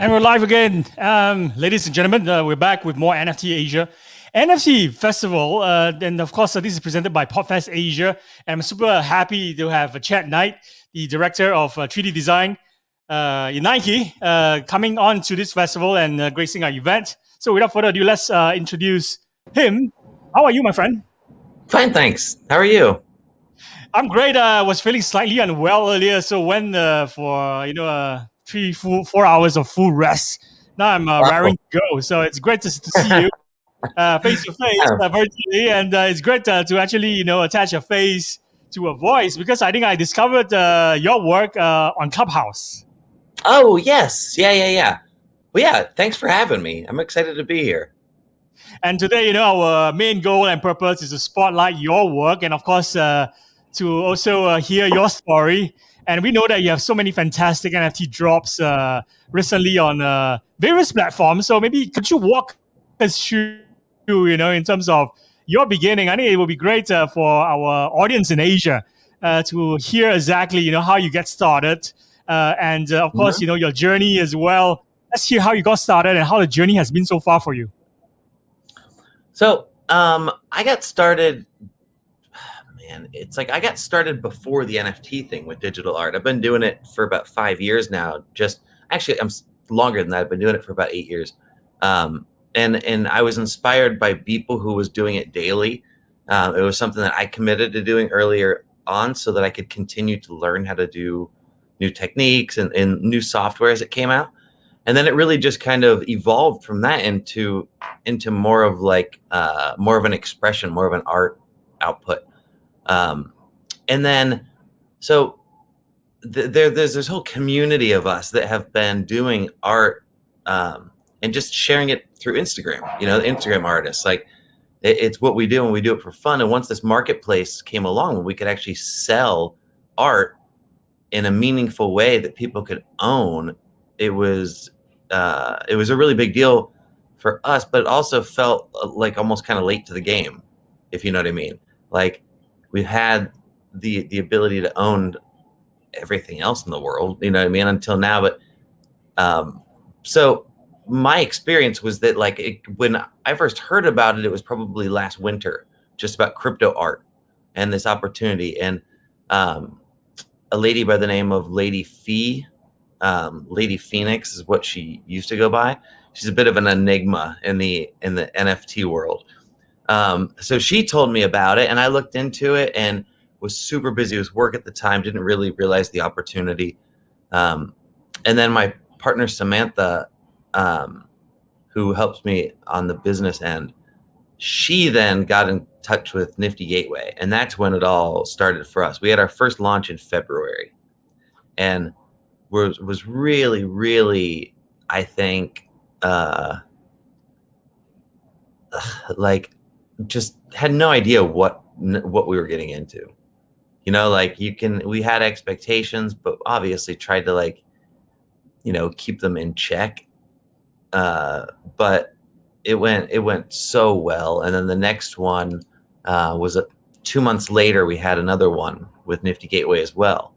And we're live again. Ladies and gentlemen, we're back with more NFT Asia. NFT Festival, and of course, this is presented by PodFest Asia. And I'm super happy to have Chad Knight, the director of 3D design in Nike, coming on to this festival and gracing our event. So without further ado, let's introduce him. How are you, my friend? Fine, thanks. How are you? I'm great. I was feeling slightly unwell earlier, so went for 4 hours of full rest. Now I'm Wow. raring to go. So it's great to see you face to face Oh, virtually, and it's great to actually attach a face to a voice because I think I discovered your work on Clubhouse. oh, yes. Yeah. Well, yeah, thanks for having me. I'm excited to be here. And today, our main goal and purpose is to spotlight your work, and of course, to also hear your story. And we know that you have so many fantastic NFT drops recently on various platforms. So maybe could you walk us through, in terms of your beginning? I think it would be great for our audience in Asia to hear exactly, how you get started, and of course, Mhm. your journey as well. Let's hear how you got started and how the journey has been so far for you. So, I got started, man, it's like I got started before the NFT thing with digital art. I've been doing it for about 5 years now. Actually, longer than that. I've been doing it for about 8 years. And I was inspired by people who was doing it daily. It was something that I committed to doing earlier on so that I could continue to learn how to do new techniques and new software as it came out. And then it really just kind of evolved from that into more of more of an expression, more of an art output. Um, and then so there's this whole community of us that have been doing art and just sharing it through Instagram. Instagram artists, like it's what we do, and we do it for fun. And once this marketplace came along, we could actually sell art in a meaningful way that people could own. It was a really big deal for us, but it also felt like almost kind of late to the game, if you know what I mean. Like we've had the ability to own everything else in the world, you know what I mean, until now. But so my experience was that when I first heard about it, it was probably last winter, just about crypto art and this opportunity. And a lady by the name of Lady Fee, Lady Phoenix is what she used to go by. She's a bit of an enigma in the NFT world. So she told me about it, and I looked into it and was super busy with work at the time. Didn't really realize the opportunity. And then my partner Samantha, who helps me on the business end, she then got in touch with Nifty Gateway, and that's when it all started for us. We had our first launch in February, and was really, really, I think, like, just had no idea what we were getting into. We had expectations, but obviously tried to keep them in check. But it went so well. And then the next one was 2 months later. We had another one with Nifty Gateway as well,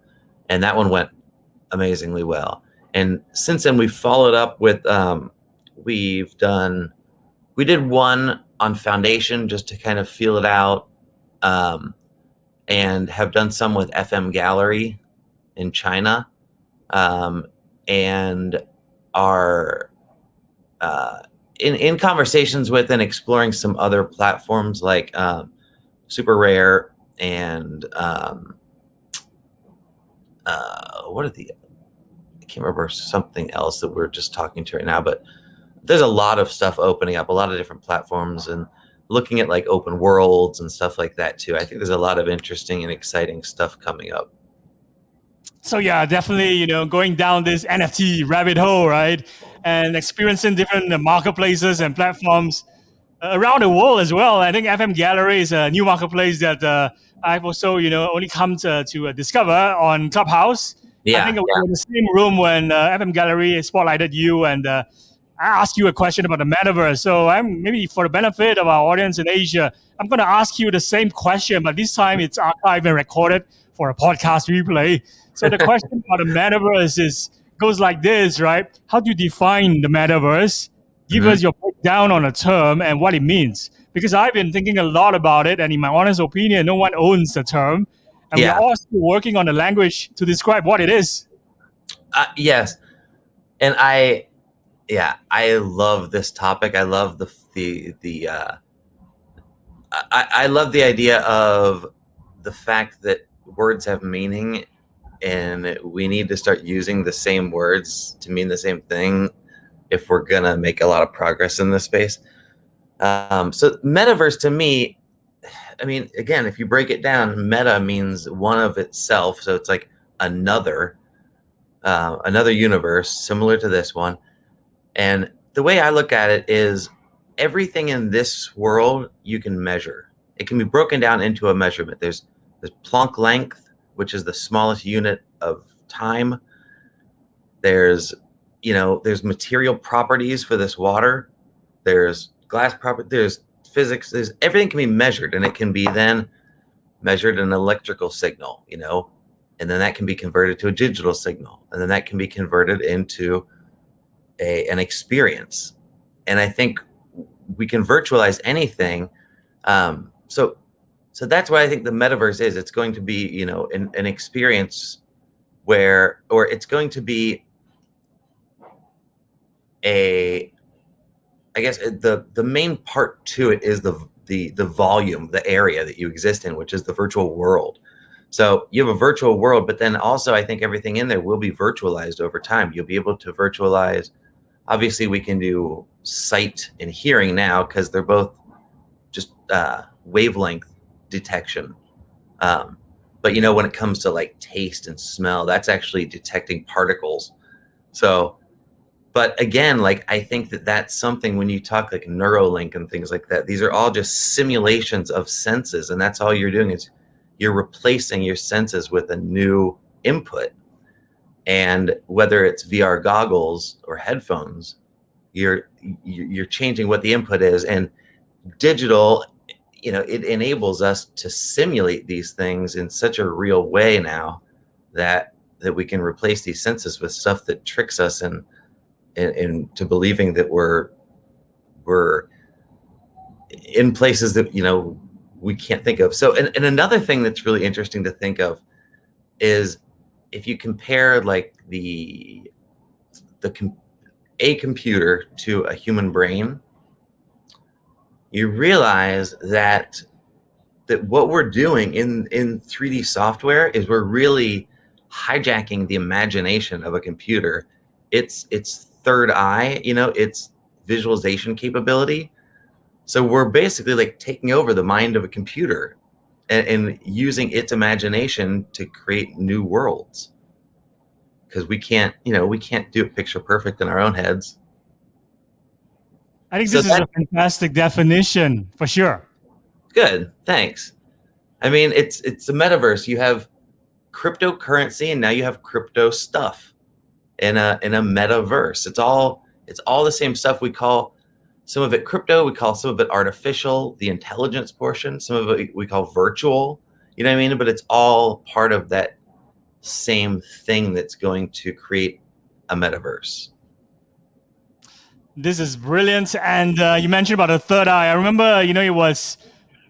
and that one went amazingly well. And since then, we've followed up with we did one on Foundation just to kind of feel it out, and have done some with FM Gallery in China, and are in conversations with and exploring some other platforms like Super Rare and what are the I can't remember something else that we're just talking to right now, but there's a lot of stuff opening up, a lot of different platforms, and looking at like open worlds and stuff like that too. I think there's a lot of interesting and exciting stuff coming up. So yeah, definitely, going down this NFT rabbit hole, right? And experiencing different marketplaces and platforms around the world as well. I think FM Gallery is a new marketplace that I've also, only come to discover on Clubhouse. I think Yeah, we were in the same room when FM Gallery spotlighted you, and I asked you a question about the metaverse. So I'm maybe for the benefit of our audience in Asia, I'm going to ask you the same question, but this time it's archived and recorded for a podcast replay. So the question about the metaverse is goes like this, right? How do you define the metaverse? Give Mhm. us your breakdown on a term and what it means. Because I've been thinking a lot about it, and in my honest opinion, no one owns the term, and we are Yeah. all still working on the language to describe what it is. Yes. And I love this topic. I love I love the idea of the fact that words have meaning, and we need to start using the same words to mean the same thing if we're gonna make a lot of progress in this space. So metaverse to me, I mean, again, if you break it down, meta means one of itself, so it's like another another universe similar to this one. And the way I look at it is everything in this world you can measure. It can be broken down into a measurement. There's Planck length, which is the smallest unit of time. There's, there's material properties for this water. There's glass property. There's physics. There's everything can be measured, and it can be then measured an electrical signal, and then that can be converted to a digital signal, and then that can be converted into an experience. And I think we can virtualize anything. So that's what I think the metaverse is. It's going to be, an experience or it's going to be I guess the main part to it is the volume, the area that you exist in, which is the virtual world. So you have a virtual world, but then also I think everything in there will be virtualized over time. You'll be able to virtualize. Obviously, we can do sight and hearing now because they're both just wavelength detection. But when it comes to like taste and smell, that's actually detecting particles. So, but again, like I think that that's something when you talk like Neuralink and things like that, these are all just simulations of senses, and that's all you're doing is you're replacing your senses with a new input. And whether it's VR goggles or headphones, you're changing what the input is. And digital, it enables us to simulate these things in such a real way now that we can replace these senses with stuff that tricks us into believing that we're in places that we can't think of. So and another thing that's really interesting to think of is if you compare like a computer to a human brain, you realize that what we're doing in 3D software is we're really hijacking the imagination of a computer. It's third eye, its visualization capability. So we're basically like taking over the mind of a computer and using its imagination to create new worlds. Because we can't do it picture perfect in our own heads. I think So this is that's a fantastic definition for sure. good. Thanks. I mean, it's a metaverse. You have cryptocurrency, and now you have crypto stuff in a metaverse. It's all the same stuff. We call some of it crypto. We call some of it artificial, the intelligence portion. Some of it we call virtual. You know what I mean? But it's all part of that same thing that's going to create a metaverse. This is brilliant. And you mentioned about the third eye. I remember, it was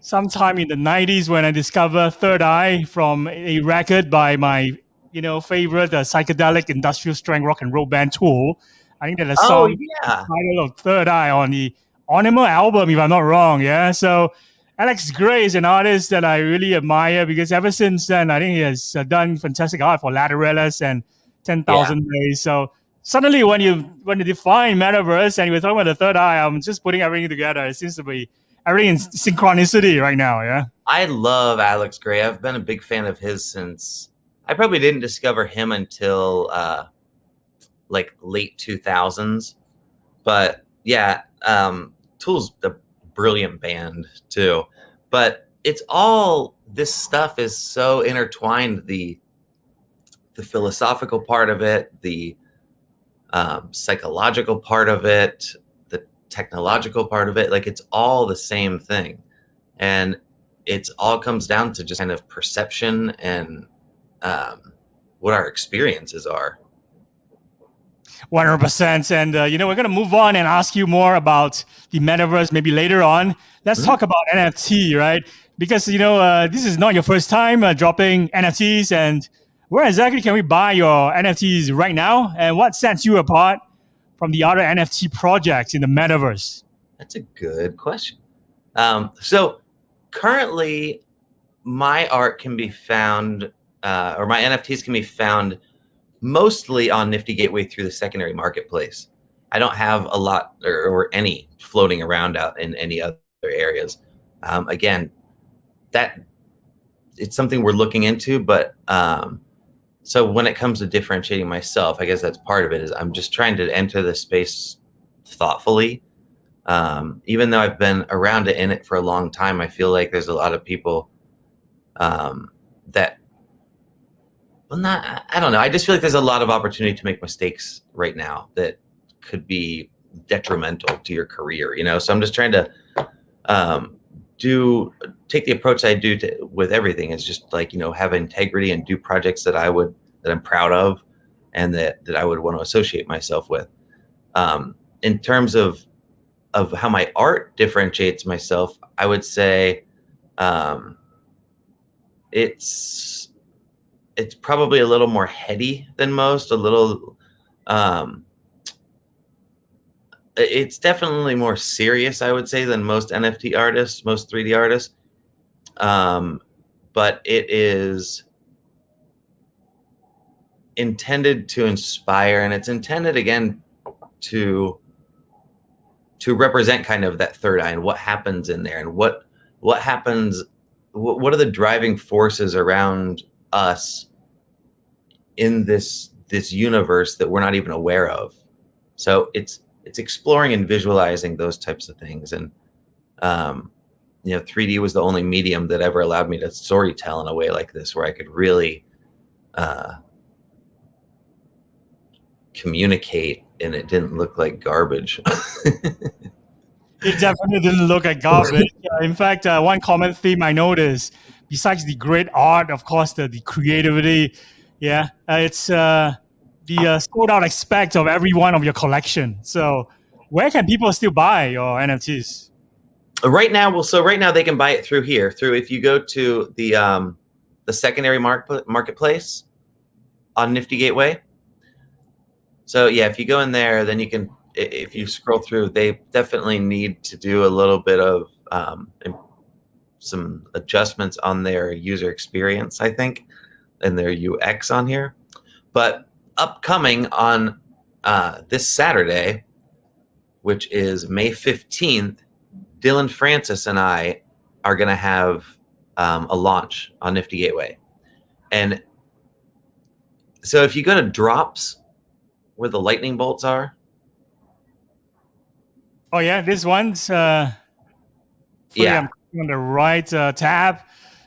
sometime in the 90s when I discovered Third Eye from a record by my, favorite psychedelic industrial strength rock and roll band Tool. I think that a Oh song yeah, title of Third Eye on the Onimal album, if I'm not wrong. Yeah. So Alex Gray is an artist that I really admire because ever since then, I think he has done fantastic art for Lateralis and yeah. 10,000 Days. So suddenly when you define metaverse and you were talking about the third eye, I'm just putting everything together. It seems to be everything in synchronicity right now. Yeah. I love Alex Gray. I've been a big fan of his since I probably didn't discover him until like late 2000s. But yeah, Tool's a brilliant band too. But it's all this stuff is so intertwined. The philosophical part of it, the psychological part of it, the technological part of it, like it's all the same thing. And it's all comes down to just kind of perception and what our experiences are. 100%. And, we're going to move on and ask you more about the metaverse maybe later on. Let's talk about NFT, right? Because, this is not your first time dropping NFTs. And where exactly can we buy your NFTs right now? And what sets you apart from the other NFT projects in the metaverse? That's a good question. So currently, my art can be found, or my NFTs can be found mostly on Nifty Gateway through the secondary marketplace. I don't have a lot or any floating around out in any other areas. Again, that it's something we're looking into, but so when it comes to differentiating myself, I guess that's part of it. Is I'm just trying to enter the space thoughtfully. Even though I've been around it in it for a long time, I feel like there's a lot of people that, well, not, I don't know. I just feel like there's a lot of opportunity to make mistakes right now that could be detrimental to your career, So I'm just trying to take the approach I do with everything. It's just like, have integrity and do projects that I'm proud of and that I would want to associate myself with. In terms of how my art differentiates myself, I would say it's probably a little more heady than most, a little it's definitely more serious, I would say, than most NFT artists, most 3D artists. But it is intended to inspire, and it's intended again to represent kind of that third eye and what happens in there and what happens, what are the driving forces around us in this universe that we're not even aware of. So it's exploring and visualizing those types of things. And 3D was the only medium that ever allowed me to storytell in a way like this, where I could really communicate and it didn't look like garbage. It definitely didn't look like garbage. In fact, one common theme I noticed, besides the great art, of course, the creativity, it's the sold out aspect of every one of your collection. So where can people still buy your NFTs? Right now, right now they can buy it through here. If you go to the secondary marketplace on Nifty Gateway. So yeah, if you go in there, then you can. If you scroll through, they definitely need to do a little bit of some adjustments on their user experience, I think, and their UX on here. But upcoming on this Saturday, which is May 15th, Dylan Francis and I are going to have a launch on Nifty Gateway. And so if you go to drops where the lightning bolts are. Oh, yeah, this one's on the right tab.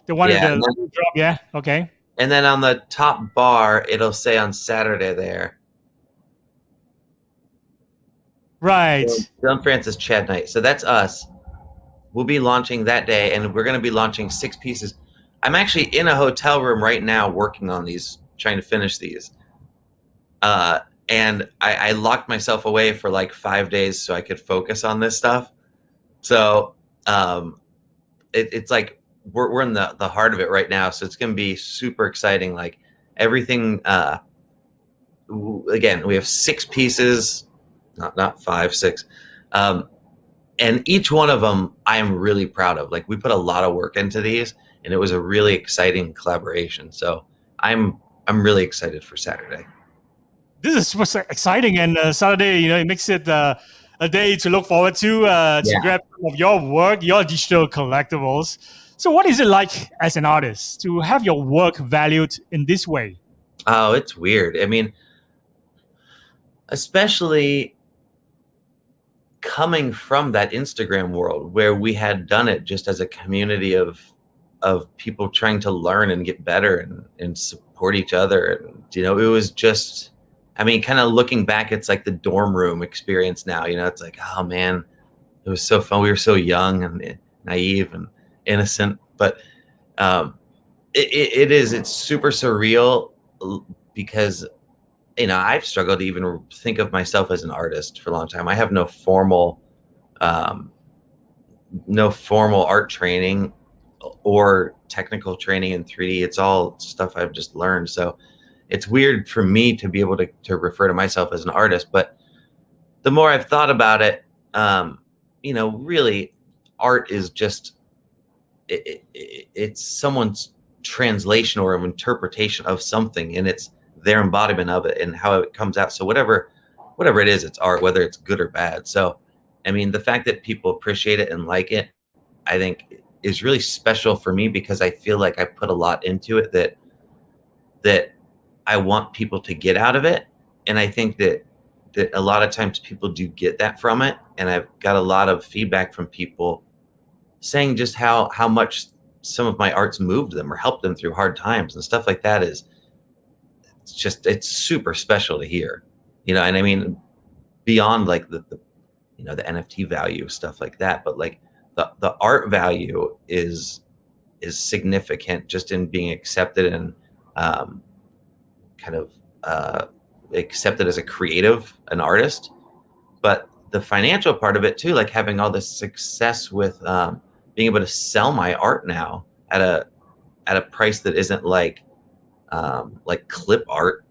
The one with the drop, yeah, okay. And then on the top bar, it'll say on Saturday there. Right. Dylan Francis, Chad Knight. So that's us. We'll be launching that day, and we're going to be launching 6 pieces. I'm actually in a hotel room right now working on these, trying to finish these. And I locked myself away for like 5 days so I could focus on this stuff. So it's like we're in the heart of it right now. So it's going to be super exciting. Like everything. Again, we have 6 pieces, not 5, 6. And each one of them I am really proud of. Like we put a lot of work into these, and it was a really exciting collaboration. So I'm really excited for Saturday. This is super exciting, and Saturday, it makes it a day to look forward to grab some of your work, your digital collectibles. So what is it like as an artist to have your work valued in this way? Oh, it's weird. I mean, especially coming from that Instagram world where we had done it just as a community of people trying to learn and get better and support each other. And, it was just, I mean, kind of looking back, it's like the dorm room experience now, it's like, oh man, it was so fun. We were so young and naive and innocent, but it's super surreal because I've struggled to even think of myself as an artist for a long time. I have um, no formal art training or technical training in 3D. It's all stuff I've just learned. So it's weird for me to be able to refer to myself as an artist. But the more I've thought about it, really, art is just it's someone's translation or of interpretation of something, and it's their embodiment of it and how it comes out. So whatever it is, it's art, whether it's good or bad. So, I mean, the fact that people appreciate it and like it, I think, is really special for me because I feel like I put a lot into it that I want people to get out of it. And I think that a lot of times people do get that from it. And I've got a lot of feedback from people saying just how much some of my arts moved them or helped them through hard times and stuff like that. It's super special to hear, and I mean, beyond like the NFT value, stuff like that, but like the art value is significant just in being accepted and um, kind of accepted as a creative, an artist. But the financial part of it too, like having all this success with being able to sell my art now at a price that isn't like clip art.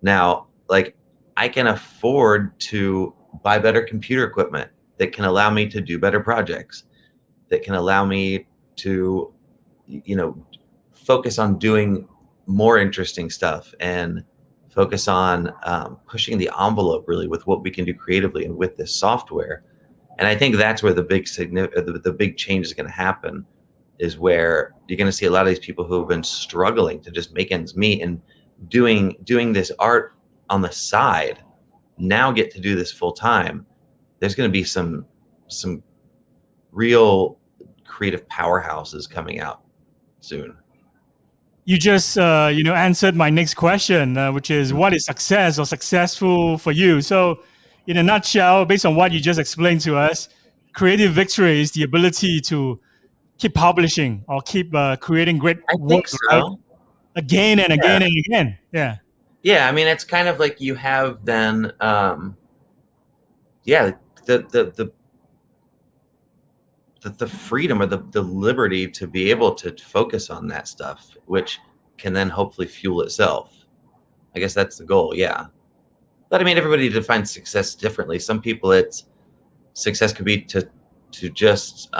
Now, like, I can afford to buy better computer equipment that can allow me to do better projects, that can allow me to, focus on doing more interesting stuff and focus on pushing the envelope really with what we can do creatively and with this software. And I think that's where the big change is going to happen, is where you're going to see a lot of these people who have been struggling to just make ends meet and doing this art on the side now get to do this full time. There's going to be some real creative powerhouses coming out soon. You just answered my next question, which is what is success or successful for you? So, in a nutshell, based on what you just explained to us, creative victory is the ability to keep publishing or keep creating great I work, think right? so. Again and Yeah. again and again. Yeah. Yeah, I mean, it's kind of like you have then, yeah, the freedom or the liberty to be able to focus on that stuff, which can then hopefully fuel itself. I guess that's the goal. Yeah. But I mean, everybody defines success differently. Some people, it's success could be to just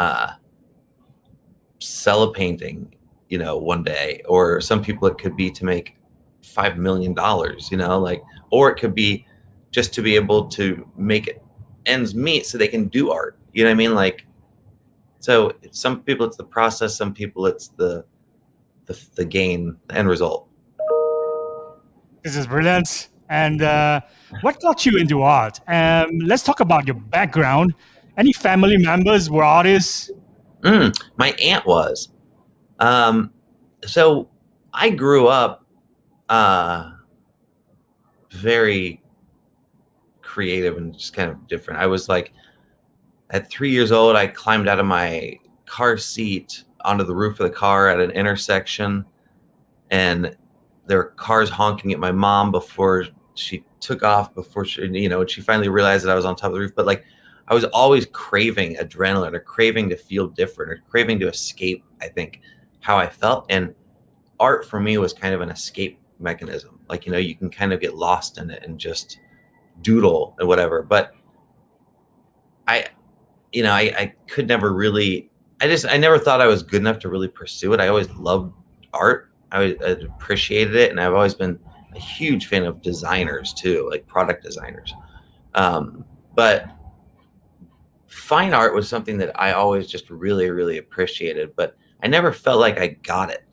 sell a painting, one day, or some people it could be to make $5 million, like, or it could be just to be able to make ends meet so they can do art. You know what I mean? Like, so some people it's the process, some people it's the gain, the end result. This is brilliant. And what got you into art? Let's talk about your background. Any family members were artists? My aunt was. Um, so I grew up very creative and just kind of different. I was like, at 3 years old, I climbed out of my car seat onto the roof of the car at an intersection, and there were cars honking at my mom before she took off, before she, and she finally realized that I was on top of the roof. But like, I was always craving adrenaline or craving to feel different or craving to escape, I think, how I felt. And art for me was kind of an escape mechanism. Like, you can kind of get lost in it and just doodle and whatever. But I, I could never really, I never thought I was good enough to really pursue it. I always loved art. I appreciated it. And I've always been a huge fan of designers too, like product designers. But fine art was something that I always just really, really appreciated, but I never felt like I got it.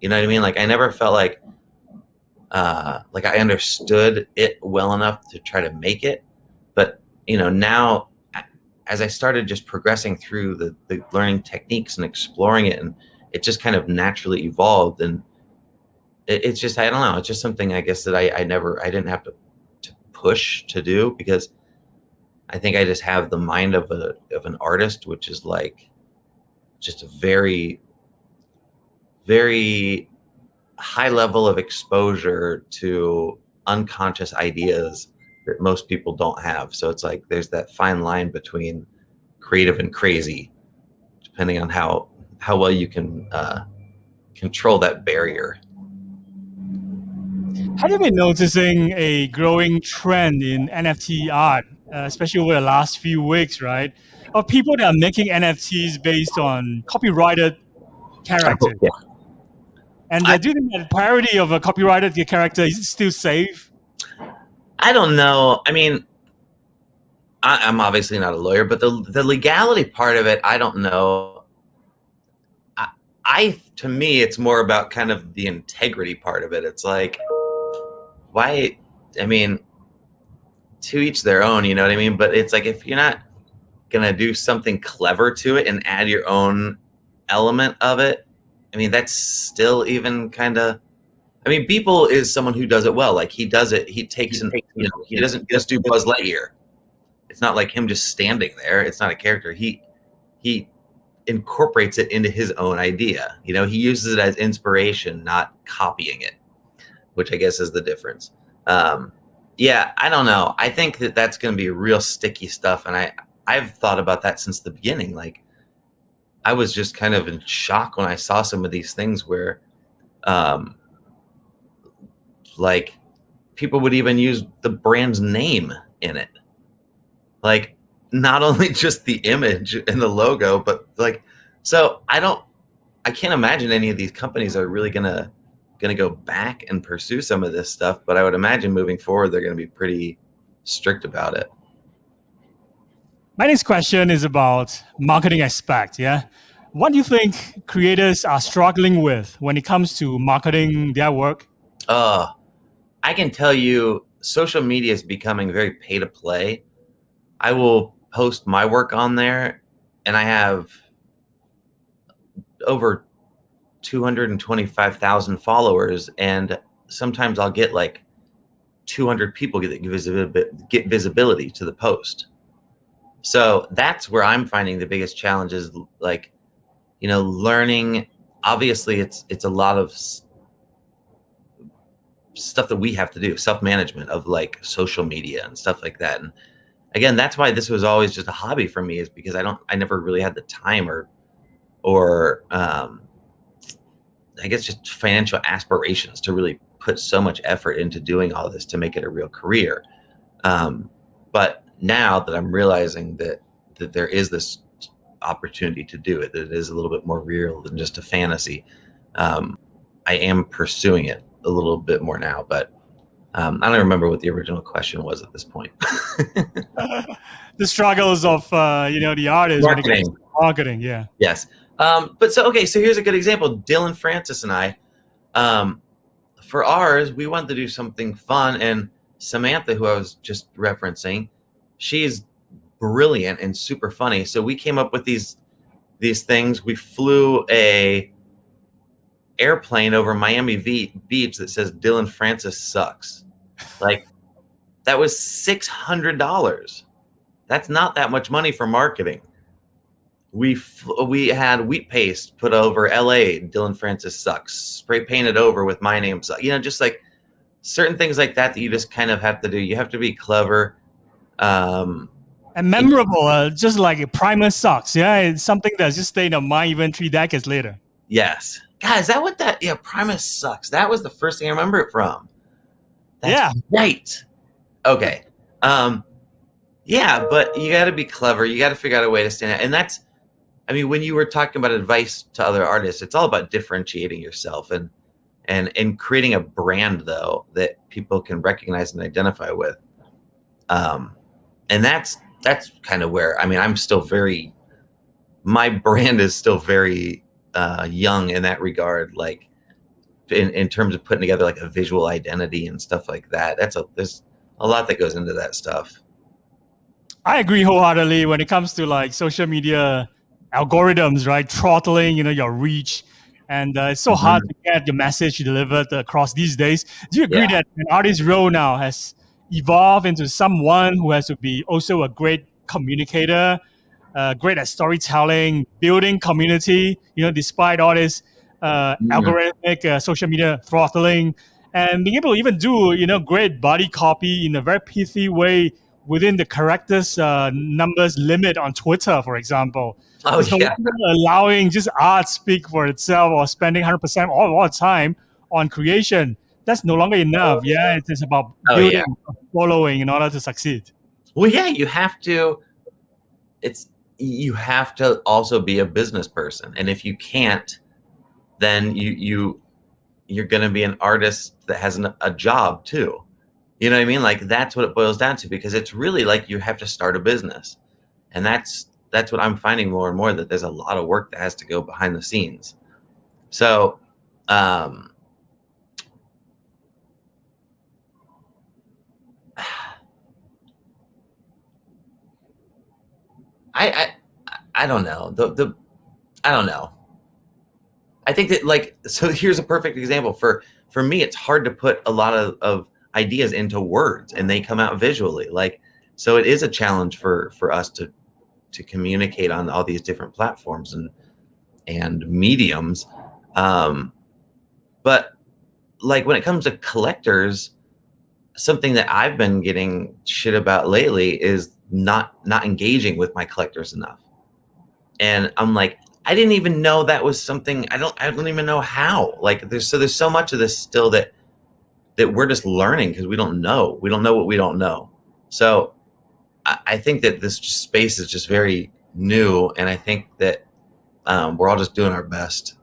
You know what I mean? Like, I never felt like I understood it well enough to try to make it. But, now as I started just progressing through the learning techniques and exploring it, and it just kind of naturally evolved. And it's just, I don't know, it's just something, I guess, that I didn't have to push to do, because I think I just have the mind of an artist, which is like just a very, very high level of exposure to unconscious ideas that most people don't have. So it's like there's that fine line between creative and crazy, depending on how well you can control that barrier. Have you been noticing a growing trend in NFT art, especially over the last few weeks, right? Of people that are making NFTs based on copyrighted characters. Yeah. And do you think that the priority of a copyrighted character is still safe? I don't know. I mean, I'm obviously not a lawyer, but the legality part of it, I don't know. To me, it's more about kind of the integrity part of it. It's like, why? I mean, to each their own, you know what I mean? But it's like, if you're not gonna do something clever to it and add your own element of it, I mean, that's still even kind of. I mean, Beeple is someone who does it well. Like, he does it. He takes, he doesn't just do Buzz Lightyear. It's not like him just standing there. It's not a character. He incorporates it into his own idea. You know, he uses it as inspiration, not copying it, which I guess is the difference. Yeah, I don't know. I think that that's going to be real sticky stuff, and I've thought about that since the beginning. Like, I was just kind of in shock when I saw some of these things where, like, people would even use the brand's name in it. Like, not only just the image and the logo, but like, so I can't imagine any of these companies are really gonna go back and pursue some of this stuff. But I would imagine moving forward, they're gonna be pretty strict about it. My next question is about marketing aspect. Yeah, what do you think creators are struggling with when it comes to marketing their work? I can tell you, social media is becoming very pay to play. I will post my work on there, and I have over 225,000 followers, and sometimes I'll get like 200 people get visibility to the post. So that's where I'm finding the biggest challenge is, like, learning. Obviously, it's a lot of stuff that we have to do, self-management of like social media and stuff like that. And again, that's why this was always just a hobby for me, is because I never really had the time or I guess just financial aspirations to really put so much effort into doing all this to make it a real career. But now that I'm realizing that there is this opportunity to do it, that it is a little bit more real than just a fantasy, I am pursuing it a little bit more now. But I don't remember what the original question was at this point. The struggles of the artists when it comes to marketing. Yeah. Yes. But so here's a good example. Dylan Francis and I, for ours, we wanted to do something fun, and Samantha, who I was just referencing, she's brilliant and super funny. So we came up with these things. We flew a airplane over Miami Beach that says Dylan Francis sucks. Like, that was $600. That's not that much money for marketing. We had wheat paste put over LA, Dylan Francis sucks, spray painted over with my name sucks. Just like certain things like that you just kind of have to do. You have to be clever. And memorable, just like Primer sucks. Yeah, it's something that's just stayed in mind even 3 decades later. Yes. God, is that what that? Yeah, Primus sucks. That was the first thing I remember it from. That's right. Okay. Yeah, but you got to be clever. You got to figure out a way to stand out. And that's, I mean, when you were talking about advice to other artists, it's all about differentiating yourself and creating a brand, though, that people can recognize and identify with. And that's kind of where, I mean, my brand is still very young in that regard, like in terms of putting together like a visual identity and stuff like that. There's a lot that goes into that stuff. I agree wholeheartedly when it comes to like social media algorithms, right? Throttling, your reach. And it's so hard to get your message delivered across these days. Do you agree that an artist's role now has evolved into someone who has to be also a great communicator, great at storytelling, building community, despite all this algorithmic social media throttling? and being able to even do great body copy in a very pithy way within the characters numbers limit on Twitter, for example. Oh It's no yeah. longer allowing just art speak for itself or spending 100% all the time on creation. That's no longer enough. Yeah, it's about Oh yeah. building a following in order to succeed. Well, yeah, you have to also be a business person, and if you can't, then you're going to be an artist that has a job too. You know what I mean? Like that's what it boils down to, because it's really like you have to start a business, and that's what I'm finding more and more, that there's a lot of work that has to go behind the scenes. So, um, I I don't know. I don't know. I think that, like, so here's a perfect example. For me, it's hard to put a lot of ideas into words and they come out visually. Like, so it is a challenge for us to communicate on all these different platforms and mediums. Um, but like when it comes to collectors, something that I've been getting shit about lately is not engaging with my collectors enough. And I'm like, I didn't even know that was something. I don't even know how. Like there's so much of this still that we're just learning, because we don't know what we don't know. So I think that this space is just very new, and I think that we're all just doing our best.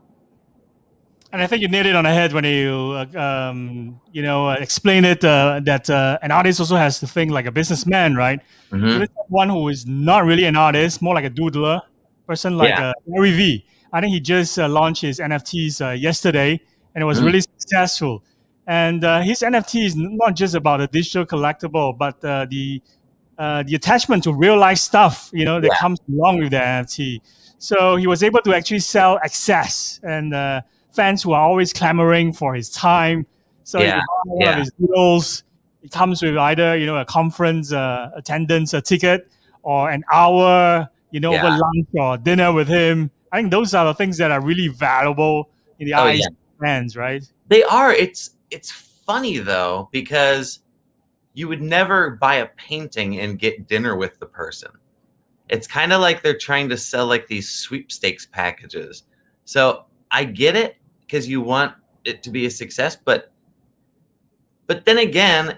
And I think you nailed it on the head when you explain it that an artist also has to think like a businessman, right? Mm-hmm. So this one who is not really an artist, more like a doodler person, like Gary V. I think he just launched his NFTs yesterday, and it was really successful. And his NFT is not just about a digital collectible, but the attachment to real life stuff, that comes along with the NFT. So he was able to actually sell access, and fans who are always clamoring for his time. So if you buy one of his doodles, it comes with either a conference attendance a ticket, or an hour over lunch or dinner with him. I think those are the things that are really valuable in the eyes of fans, right? They are. It's funny though, because you would never buy a painting and get dinner with the person. It's kind of like they're trying to sell like these sweepstakes packages. So I get it, because you want it to be a success, but then again,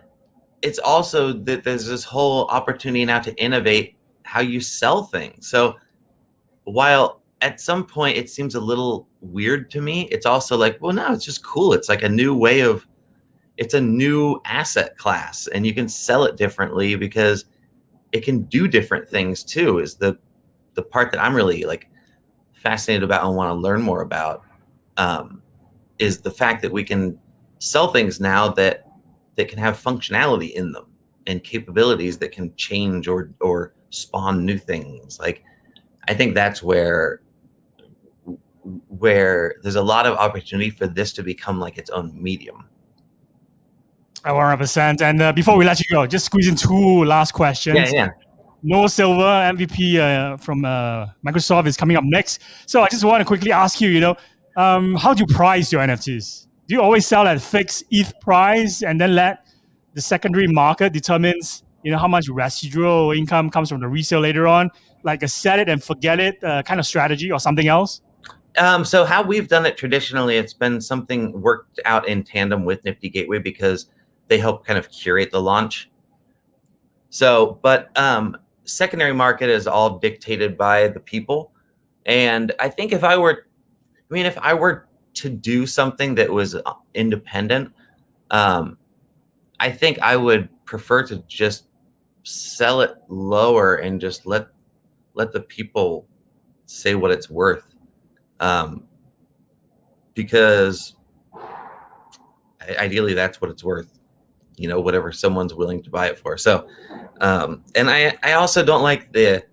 it's also that there's this whole opportunity now to innovate how you sell things. So while at some point it seems a little weird to me, it's also like, well, no, it's just cool. It's like a new way of, it's a new asset class, and you can sell it differently because it can do different things too, is the part that I'm really like fascinated about and want to learn more about, is the fact that we can sell things now that can have functionality in them and capabilities that can change or spawn new things. Like, I think that's where there's a lot of opportunity for this to become like its own medium. 100%. And before we let you go, just squeeze in two last questions. Yeah. Noah Silver, MVP from Microsoft, is coming up next. So I just want to quickly ask you, how do you price your NFTs? Do you always sell at fixed ETH price and then let the secondary market determines, how much residual income comes from the resale later on, like a set it and forget it kind of strategy, or something else? So how we've done it traditionally, it's been something worked out in tandem with Nifty Gateway, because they help kind of curate the launch. So, but secondary market is all dictated by the people. And I think if I were to do something that was independent, I think I would prefer to just sell it lower and just let the people say what it's worth. Because ideally that's what it's worth, whatever someone's willing to buy it for. So, and I also don't like the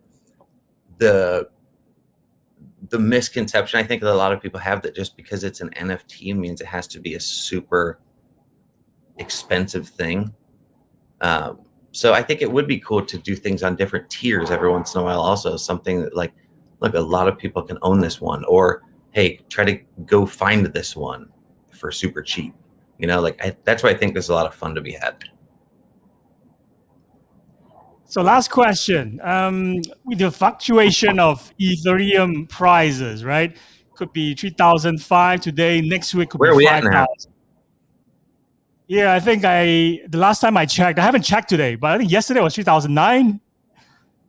misconception I think that a lot of people have, that just because it's an NFT means it has to be a super expensive thing. So I think it would be cool to do things on different tiers every once in a while. Also, something that like, look, a lot of people can own this one, or hey, try to go find this one for super cheap. That's why I think there's a lot of fun to be had. So last question, with the fluctuation of Ethereum prices, right? Could be 3,005 today, next week could Where be are we at now? 5,000. Yeah, I think the last time I checked, I haven't checked today, but I think yesterday was 3,009.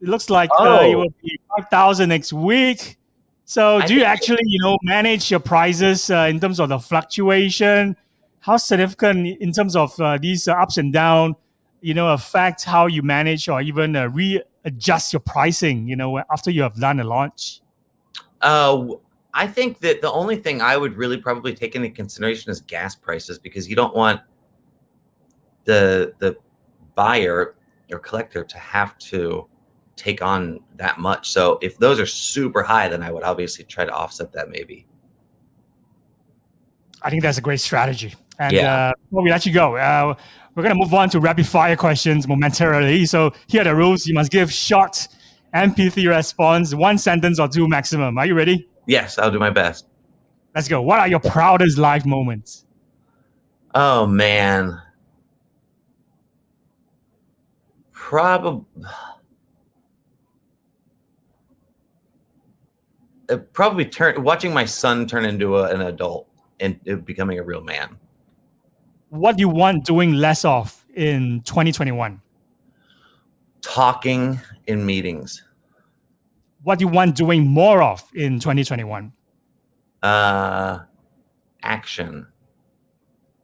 It looks like it will be 5,000 next week. So do you actually, manage your prices in terms of the fluctuation? How significant in terms of these ups and downs, affect how you manage or even readjust your pricing, after you have done a launch? I think that the only thing I would really probably take into consideration is gas prices, because you don't want the buyer or collector to have to take on that much. So if those are super high, then I would obviously try to offset that maybe. I think that's a great strategy. And Yeah. before we let you go, we're going to move on to rapid fire questions momentarily. So here are the rules. You must give short MP3 response, 1 sentence or 2 maximum. Are you ready? Yes, I'll do my best. Let's go. What are your proudest life moments? Oh man. Probably watching my son turn into an adult and becoming a real man. What do you want doing less of in 2021? Talking in meetings. What do you want doing more of in 2021? Action.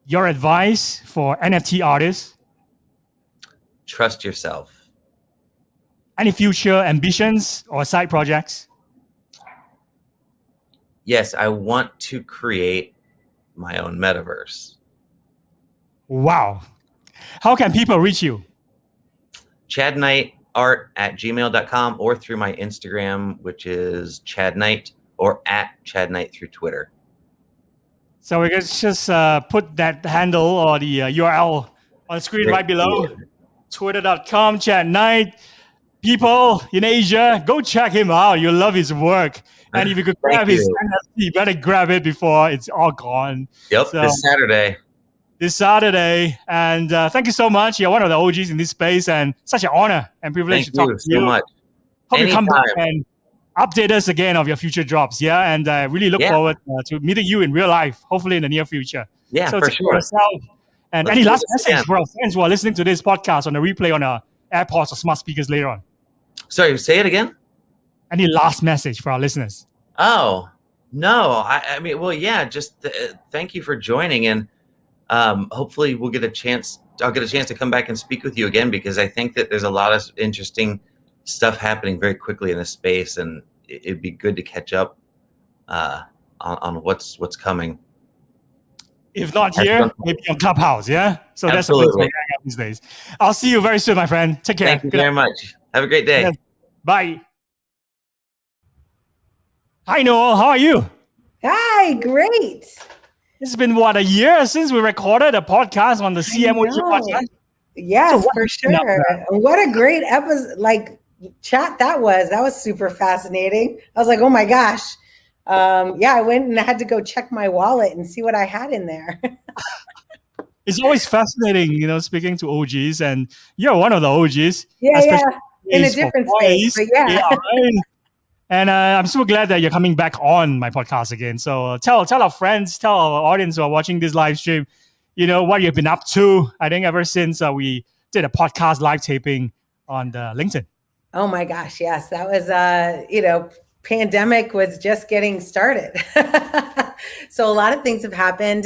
Your advice for NFT artists? Trust yourself. Any future ambitions or side projects? Yes, I want to create my own metaverse. Wow. How can people reach you? ChadKnightArt@gmail.com or through my Instagram, which is ChadKnight, or @ChadKnight through Twitter. So we can just put that handle or the URL on the screen right below. Twitter.com, Chad Knight. People in Asia, go check him out. You'll love his work. And if you could grab his NFT, you better grab it before it's all gone. Yep, so, this Saturday. And thank you so much. You're one of the OGs in this space, and such an honor and privilege to talk to you. So much. Hope you come back and update us again of your future drops. Yeah, and I really look forward to meeting you in real life, hopefully in the near future. Yeah, so for sure. Yourself. And any last message for our friends who are listening to this podcast on the replay on our AirPods or smart speakers later on? Sorry, say it again. Any last message for our listeners? Oh, no. I mean, well, yeah, just thank you for joining. And hopefully I'll get a chance to come back and speak with you again, because I think that there's a lot of interesting stuff happening very quickly in this space, and it'd be good to catch up on what's coming. If not here, maybe on Clubhouse, yeah? So that's the place where we hang out these days. I'll see you very soon, my friend. Take care. Thank you very much. Have a great day. Yes. Bye. Hi, Noel. How are you? Hi, great. It's been, what, a year since we recorded a podcast on the CMO podcast? Yes, for sure. What a great episode, chat that was super fascinating. I was like, oh my gosh. I went and I had to go check my wallet and see what I had in there. It's always fascinating, speaking to OGs, and you're one of the OGs. Yeah. In a different space, but yeah. Right? And I'm so glad that you're coming back on my podcast again. So tell our friends, tell our audience who are watching this live stream, what you've been up to. I think ever since we did a podcast live taping on the LinkedIn. Oh my gosh, yes. That was, pandemic was just getting started. So a lot of things have happened.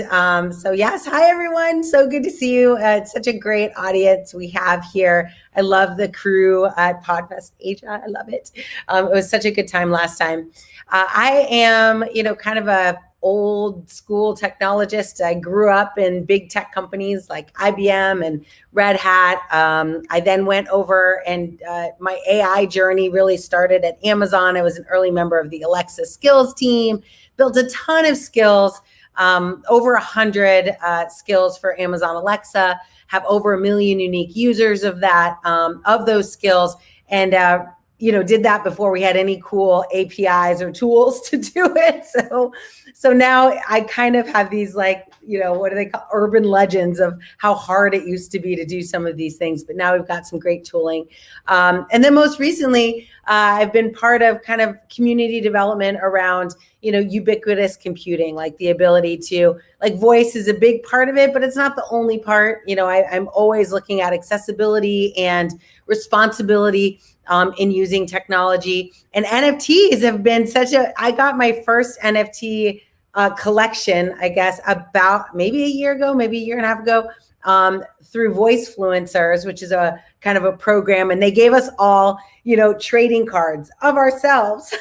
So yes, hi everyone. So good to see you. It's such a great audience we have here. I love the crew at PodFest Asia. I love it. It was such a good time last time. I am, kind of a old school technologist. I grew up in big tech companies like IBM and Red Hat. I then went over and my AI journey really started at Amazon. I was an early member of the Alexa skills team, built a ton of skills, over 100 skills for Amazon Alexa, have over 1 million unique users of that, of those skills. And did that before we had any cool APIs or tools to do it. So now I kind of have these what do they call urban legends of how hard it used to be to do some of these things. But now we've got some great tooling. And then most recently, I've been part of kind of community development around, ubiquitous computing, like the ability to, voice is a big part of it, but it's not the only part. I'm always looking at accessibility and responsibility in using technology. And NFTs have been I got my first NFT collection, I guess, about maybe a year ago, maybe a year and a half ago, through Voicefluencers, which is a kind of a program. And they gave us all, trading cards of ourselves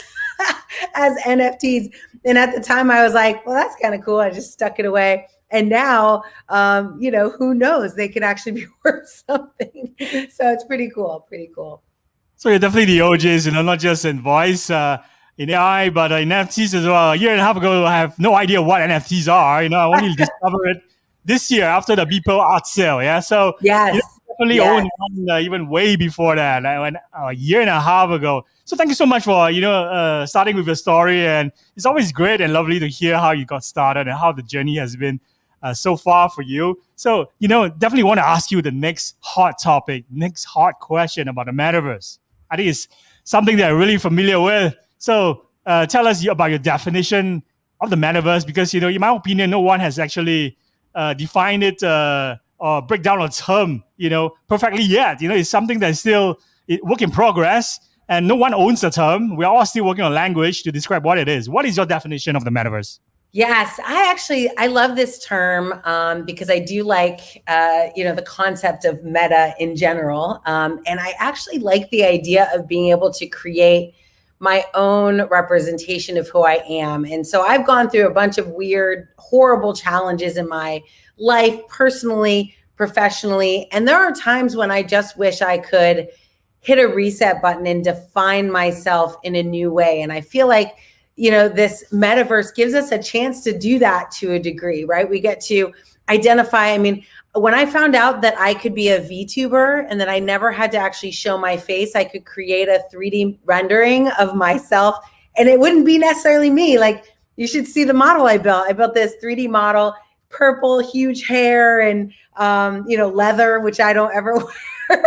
as NFTs. And at the time I was like, well, that's kind of cool. I just stuck it away. And now, who knows? They could actually be worth something. So it's pretty cool. So you're definitely the OGs, not just in voice, in AI, but in NFTs as well. A year and a half ago, I have no idea what NFTs are. I only discovered it this year after the Beeple art sale. Yeah, so yes. Definitely owned one even way before that, a year and a half ago. So thank you so much for starting with your story, and it's always great and lovely to hear how you got started and how the journey has been so far for you. So definitely want to ask you the next hot topic, next hot question about the metaverse. I think it's something that I'm really familiar with. So tell us about your definition of the metaverse, because in my opinion, no one has actually defined it or break down a term, perfectly yet. It's something that's still work in progress, and no one owns the term. We're all still working on language to describe what it is. What is your definition of the metaverse? Yes, I love this term because I do like, the concept of meta in general. And I actually like the idea of being able to create my own representation of who I am. And so I've gone through a bunch of weird, horrible challenges in my life, personally, professionally. And there are times when I just wish I could hit a reset button and define myself in a new way. And I feel like, this metaverse gives us a chance to do that to a degree, right? We get to identify. When I found out that I could be a VTuber and that I never had to actually show my face, I could create a 3D rendering of myself, and it wouldn't be necessarily me. You should see the model I built. I built this 3D model, purple, huge hair, and leather, which I don't ever wear.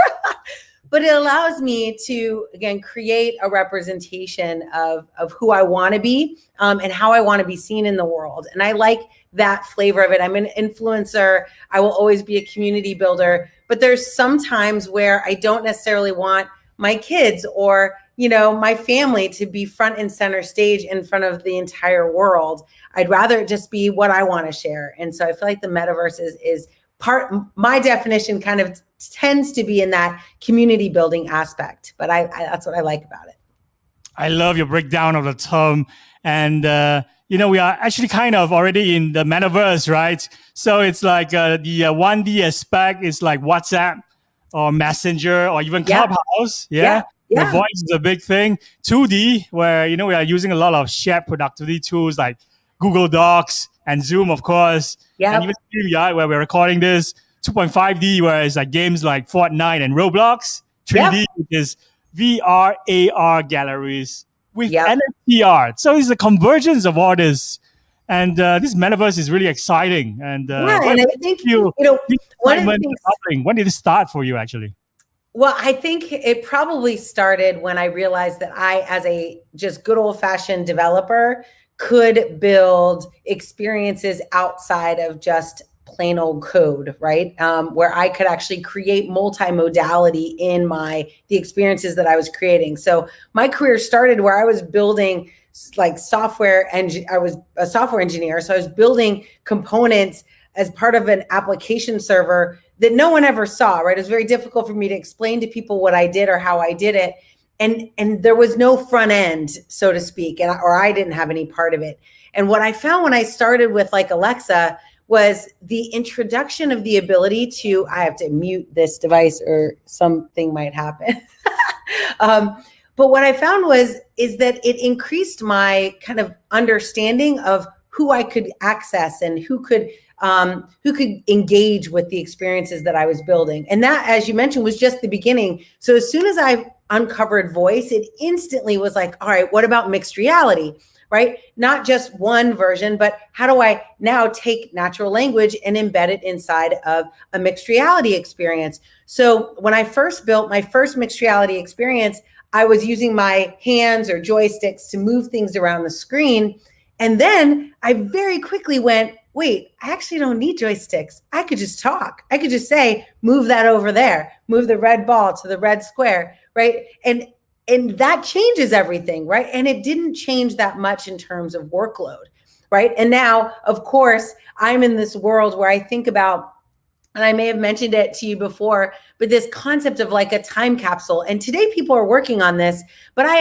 But it allows me to, again, create a representation of who I want to be and how I want to be seen in the world. And I like that flavor of it. I'm an influencer. I will always be a community builder. But there's some times where I don't necessarily want my kids or, my family to be front and center stage in front of the entire world. I'd rather it just be what I want to share. And so I feel like the metaverse is part, my definition kind of tends to be in that community building aspect, but I that's what I like about it. I love your breakdown of the term, and we are actually kind of already in the metaverse, right? So it's like the 1D aspect is like WhatsApp or Messenger or even Clubhouse. Yeah. The voice is a big thing. 2D, where we are using a lot of shared productivity tools like Google Docs and Zoom, of course, and even StreamYard, where we're recording this. 2.5D, where it's like games like Fortnite and Roblox. 3D, which is VR, AR galleries with NFT art. So it's a convergence of all this. And this metaverse is really exciting. And and I think, when did it start for you, actually? Well, I think it probably started when I realized that I, as a just good old-fashioned developer, could build experiences outside of just plain old code, right? Where I could actually create multimodality in the experiences that I was creating. So my career started where I was building software, and I was a software engineer. So I was building components as part of an application server that no one ever saw, right? It was very difficult for me to explain to people what I did or how I did it. And there was no front end, so to speak, or I didn't have any part of it. And what I found when I started with Alexa was the introduction of the ability to, I have to mute this device or something might happen. But what I found is that it increased my kind of understanding of who I could access and who could who could engage with the experiences that I was building. And that, as you mentioned, was just the beginning. So as soon as I uncovered voice, it instantly was like, all right, what about mixed reality? Right? Not just one version, but how do I now take natural language and embed it inside of a mixed reality experience? So when I first built my first mixed reality experience, I was using my hands or joysticks to move things around the screen. And then I very quickly went, wait, I actually don't need joysticks. I could just talk. I could just say, move that over there, move the red ball to the red square, right? And that changes everything, right? And it didn't change that much in terms of workload, right? And now, of course, I'm in this world where I think about, and I may have mentioned it to you before, but this concept of like a time capsule. And today people are working on this, but I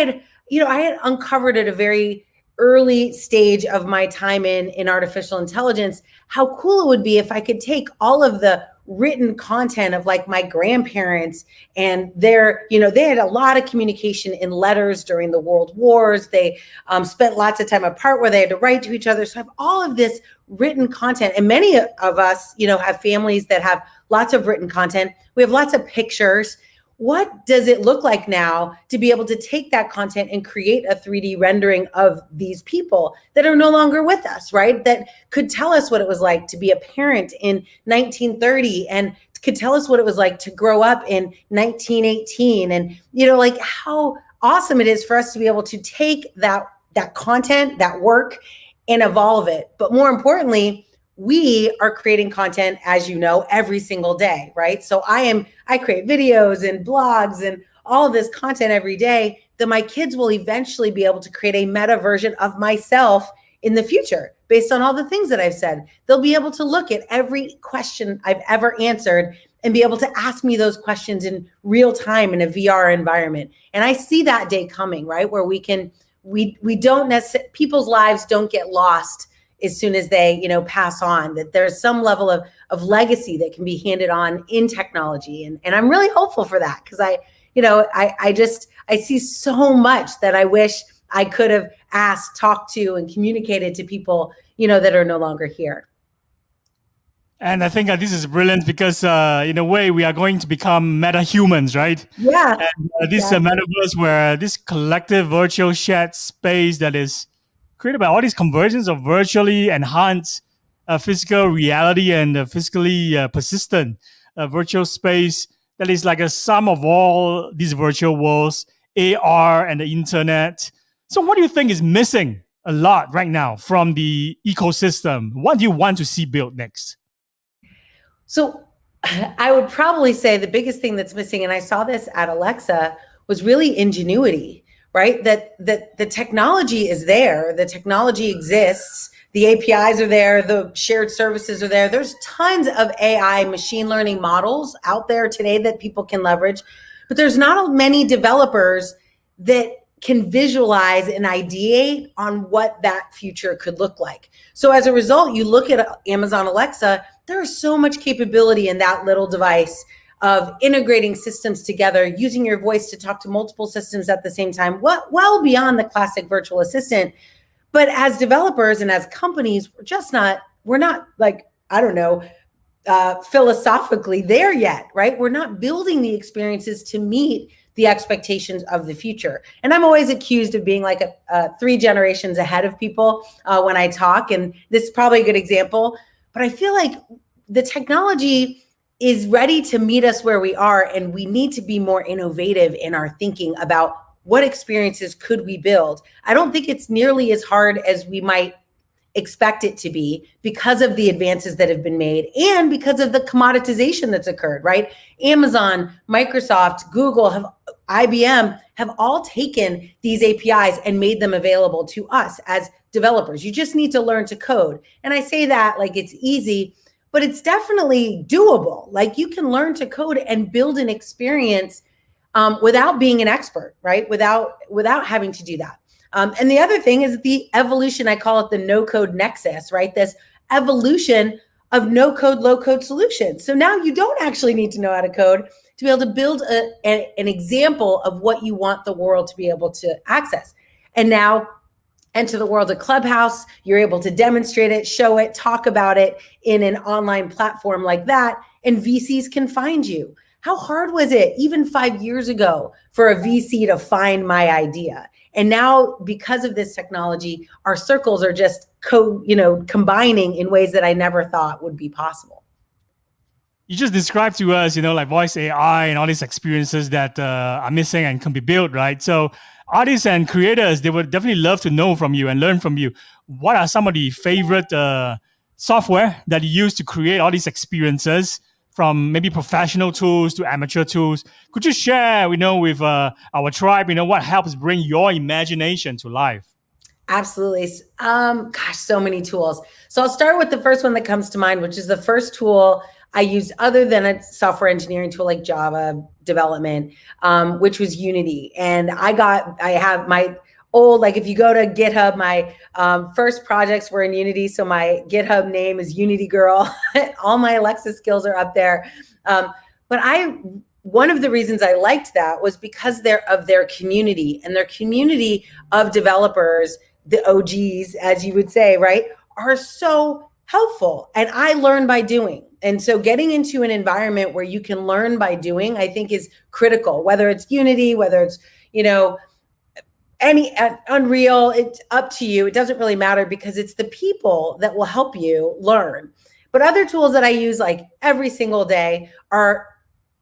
had uncovered at a very early stage of my time in artificial intelligence, how cool it would be if I could take all of the written content of like my grandparents and they had a lot of communication in letters during the world wars. They spent lots of time apart where they had to write to each other. So I have all of this written content, and many of us, have families that have lots of written content. We have lots of pictures. What does it look like now to be able to take that content and create a 3D rendering of these people that are no longer with us, right? That could tell us what it was like to be a parent in 1930 and could tell us what it was like to grow up in 1918. And, like how awesome it is for us to be able to take that content, that work, and evolve it. But more importantly, we are creating content, as you know, every single day, right? So I create videos and blogs and all of this content every day that my kids will eventually be able to create a meta version of myself in the future based on all the things that I've said. They'll be able to look at every question I've ever answered and be able to ask me those questions in real time in a VR environment. And I see that day coming, right? Where we don't necessarily, people's lives don't get lost as soon as they, pass on, that there's some level of legacy that can be handed on in technology. And I'm really hopeful for that because I see so much that I wish I could have asked, talked to, and communicated to people, that are no longer here. And I think this is brilliant because in a way we are going to become meta-humans, right? Yeah. And this metaverse where this collective virtual shared space that is created by all these convergence of virtually enhanced physical reality and physically persistent virtual space that is like a sum of all these virtual worlds, AR and the internet. So what do you think is missing a lot right now from the ecosystem? What do you want to see built next? So I would probably say the biggest thing that's missing, and I saw this at Alexa, was really ingenuity. Right? That the technology is there. The technology exists. The APIs are there. The shared services are there. There's tons of AI machine learning models out there today that people can leverage, but there's not many developers that can visualize and ideate on what that future could look like. So as a result, you look at Amazon Alexa, there's so much capability in that little device of integrating systems together, using your voice to talk to multiple systems at the same time, well beyond the classic virtual assistant. But as developers and as companies, we're not like, philosophically there yet, right? We're not building the experiences to meet the expectations of the future. And I'm always accused of being like a 3 generations ahead of people when I talk. And this is probably a good example, but I feel like the technology is ready to meet us where we are, and we need to be more innovative in our thinking about what experiences could we build. I don't think it's nearly as hard as we might expect it to be because of the advances that have been made and because of the commoditization that's occurred, right? Amazon, Microsoft, Google, IBM have all taken these APIs and made them available to us as developers. You just need to learn to code. And I say that like it's easy, but it's definitely doable. Like you can learn to code and build an experience without being an expert, right? Without having to do that. And the other thing is the evolution, I call it the no-code nexus, right? This evolution of no-code, low-code solutions. So now you don't actually need to know how to code to be able to build an example of what you want the world to be able to access. And now enter the world of Clubhouse. You're able to demonstrate it, show it, talk about it in an online platform like that, and VCs can find you. How hard was it even 5 years ago for a VC to find my idea? And now, because of this technology, our circles are just combining in ways that I never thought would be possible. You just described to us, like voice AI and all these experiences that are missing and can be built, right? So artists and creators, they would definitely love to know from you and learn from you. What are some of the favorite software that you use to create all these experiences, from maybe professional tools to amateur tools? Could you share, with our tribe, what helps bring your imagination to life? Absolutely. So many tools. So I'll start with the first one that comes to mind, which is the first tool I used other than a software engineering tool like Java development, which was Unity. And I have my old, like if you go to GitHub, my first projects were in Unity. So my GitHub name is Unity Girl. All my Alexa skills are up there. One of the reasons I liked that was because of their community, and their community of developers, the OGs, as you would say, right, are so helpful. And I learn by doing. And so getting into an environment where you can learn by doing, I think is critical, whether it's Unity, whether it's, any Unreal, it's up to you. It doesn't really matter, because it's the people that will help you learn. But other tools that I use like every single day are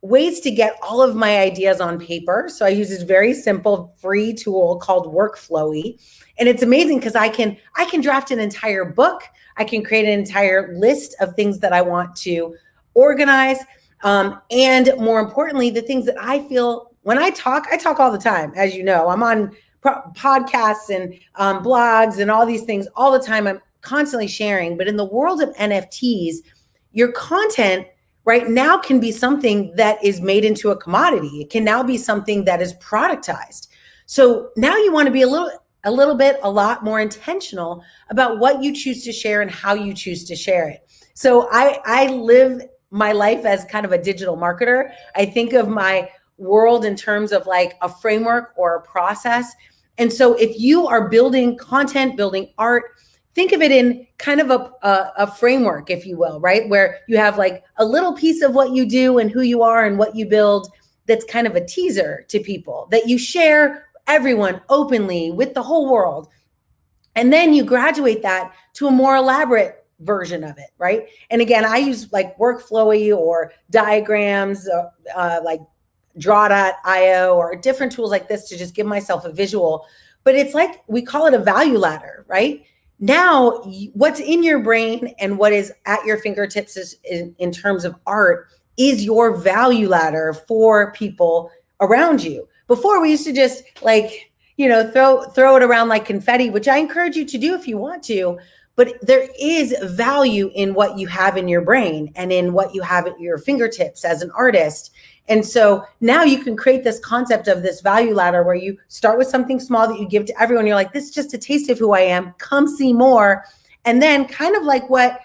ways to get all of my ideas on paper. So I use this very simple free tool called Workflowy. And it's amazing because I can draft an entire book. I can create an entire list of things that I want to organize. And more importantly, the things that I feel when I talk all the time. As you know, I'm on podcasts and blogs and all these things all the time. I'm constantly sharing. But in the world of NFTs, your content right now can be something that is made into a commodity. It can now be something that is productized. So now you want to be a lot more intentional about what you choose to share and how you choose to share it. So I live my life as kind of a digital marketer. I think of my world in terms of like a framework or a process. And so if you are building content, building art, think of it in kind of a framework, if you will, right? Where you have like a little piece of what you do and who you are and what you build that's kind of a teaser to people that you share everyone openly with the whole world. And then you graduate that to a more elaborate version of it, right? And again, I use like Workflowy or diagrams, like Draw.io or different tools like this to just give myself a visual. But it's like, we call it a value ladder, right? Now, what's in your brain and what is at your fingertips is, in terms of art, is your value ladder for people around you. Before, we used to just like, throw it around like confetti, which I encourage you to do if you want to. But there is value in what you have in your brain and in what you have at your fingertips as an artist. And so now you can create this concept of this value ladder where you start with something small that you give to everyone. You're like, this is just a taste of who I am. Come see more. And then kind of like what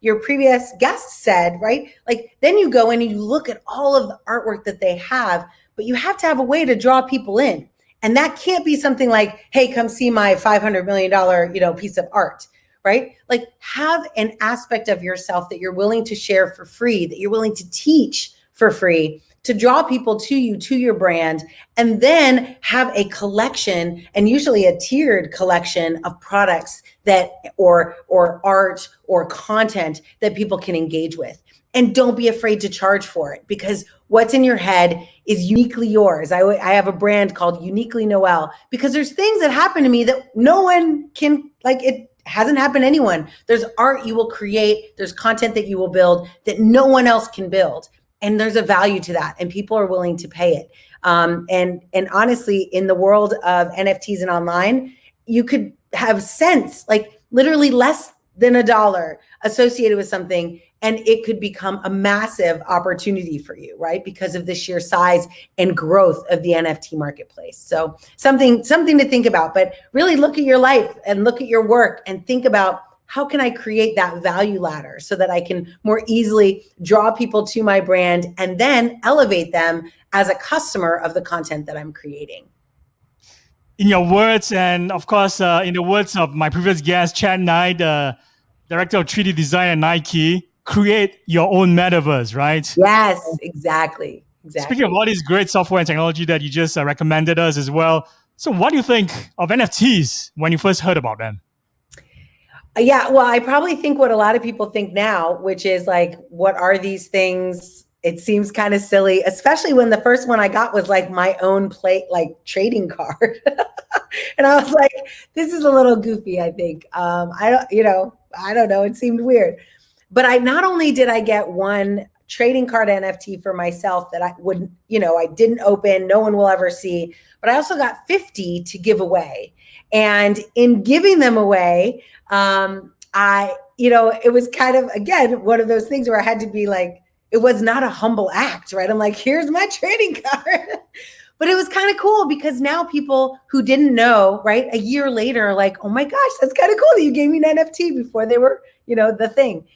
your previous guest said, right? Like then you go in and you look at all of the artwork that they have, but you have to have a way to draw people in. And that can't be something like, hey, come see my $500 million, piece of art, right? Like have an aspect of yourself that you're willing to share for free, that you're willing to teach for free, to draw people to you, to your brand, and then have a collection, and usually a tiered collection of products that or art or content that people can engage with. And don't be afraid to charge for it, because what's in your head is uniquely yours. I have a brand called Uniquely Noel, because there's things that happen to me that no one can, like, it hasn't happened to anyone. There's art you will create, there's content that you will build that no one else can build. And there's a value to that, and people are willing to pay it. And honestly, in the world of NFTs and online, you could have cents, like literally less than $1 associated with something, and it could become a massive opportunity for you, right? Because of the sheer size and growth of the NFT marketplace. So something to think about, but really look at your life and look at your work and think about, how can I create that value ladder so that I can more easily draw people to my brand and then elevate them as a customer of the content that I'm creating? in your words, and of course, in the words of my previous guest, Chad Knight, director of 3D design at Nike, create your own metaverse, right? Yes, exactly. Speaking of all these great software and technology that you just recommended us as well, so what do you think of NFTs when you first heard about them? Yeah, well, I probably think what a lot of people think now, which is like, what are these things? It seems kind of silly, especially when the first one I got was like my own trading card. And I was like, this is a little goofy, I think. I don't know. It seemed weird. But not only did I get one trading card NFT for myself that I didn't open, no one will ever see, but I also got 50 to give away. And in giving them away, it was kind of, again, one of those things where I had to be like, it was not a humble act, right? I'm like, here's my trading card. But it was kind of cool because now people who didn't know, right, a year later are like, oh my gosh, that's kind of cool that you gave me an NFT before they were, the thing.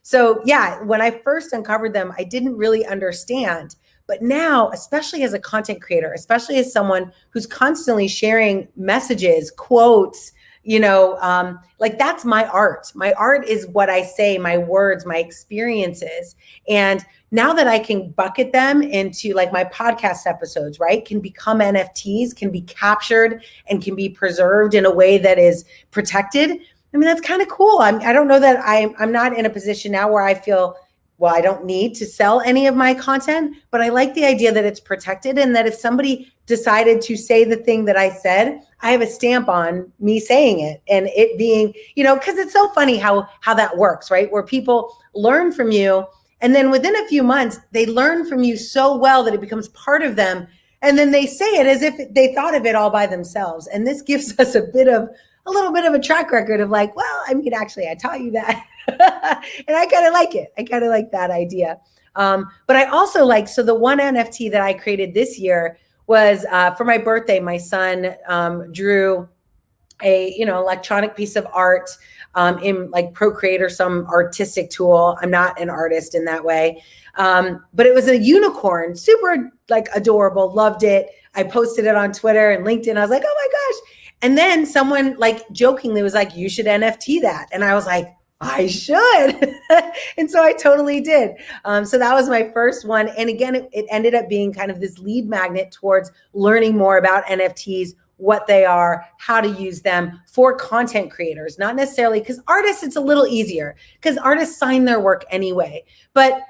So yeah, when I first uncovered them, I didn't really understand. But now, especially as a content creator, especially as someone who's constantly sharing messages, quotes, that's my art. My art is what I say, my words, my experiences. And now that I can bucket them into like my podcast episodes, right, can become NFTs, can be captured and can be preserved in a way that is protected. I mean, that's kind of cool. I don't know that I'm not in a position now where I feel, well, I don't need to sell any of my content, but I like the idea that it's protected and that if somebody decided to say the thing that I said, I have a stamp on me saying it and it being, because it's so funny how that works, right? Where people learn from you and then within a few months, they learn from you so well that it becomes part of them. And then they say it as if they thought of it all by themselves. And this gives us a little bit of a track record of like, well, I mean, actually, I taught you that. And I kind of like it. I kind of like that idea. But I also so the one NFT that I created this year was for my birthday. My son drew a electronic piece of art in like Procreate or some artistic tool. I'm not an artist in that way. But it was a unicorn, super like adorable, loved it. I posted it on Twitter and LinkedIn. I was like, oh my gosh. And then someone like jokingly was like, you should NFT that. And I was like, I should. And so I totally did. So that was my first one. And again, it ended up being kind of this lead magnet towards learning more about NFTs, what they are, how to use them for content creators, not necessarily because artists, it's a little easier because artists sign their work anyway. But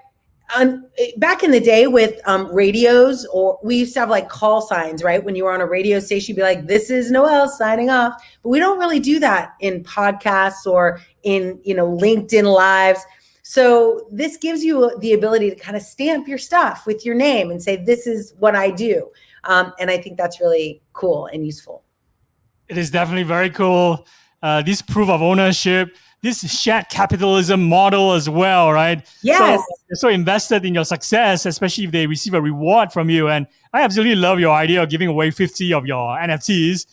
back in the day with radios, or we used to have like call signs, right? When you were on a radio station, you'd be like, this is Noelle signing off. But we don't really do that in podcasts or in, LinkedIn lives. So this gives you the ability to kind of stamp your stuff with your name and say, this is what I do. And I think that's really cool and useful. It is definitely very cool. This proof of ownership, this shared capitalism model as well, right? Yes. So they're so invested in your success, especially if they receive a reward from you. And I absolutely love your idea of giving away 50 of your NFTs,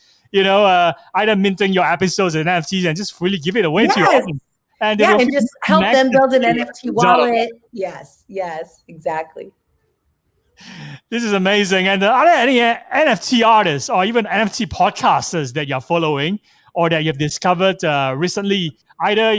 either minting your episodes as NFTs and just freely give it away to your audience. And just help them build an NFT wallet. Yes, exactly. This is amazing. And are there any NFT artists or even NFT podcasters that you're following or that you've discovered recently, either,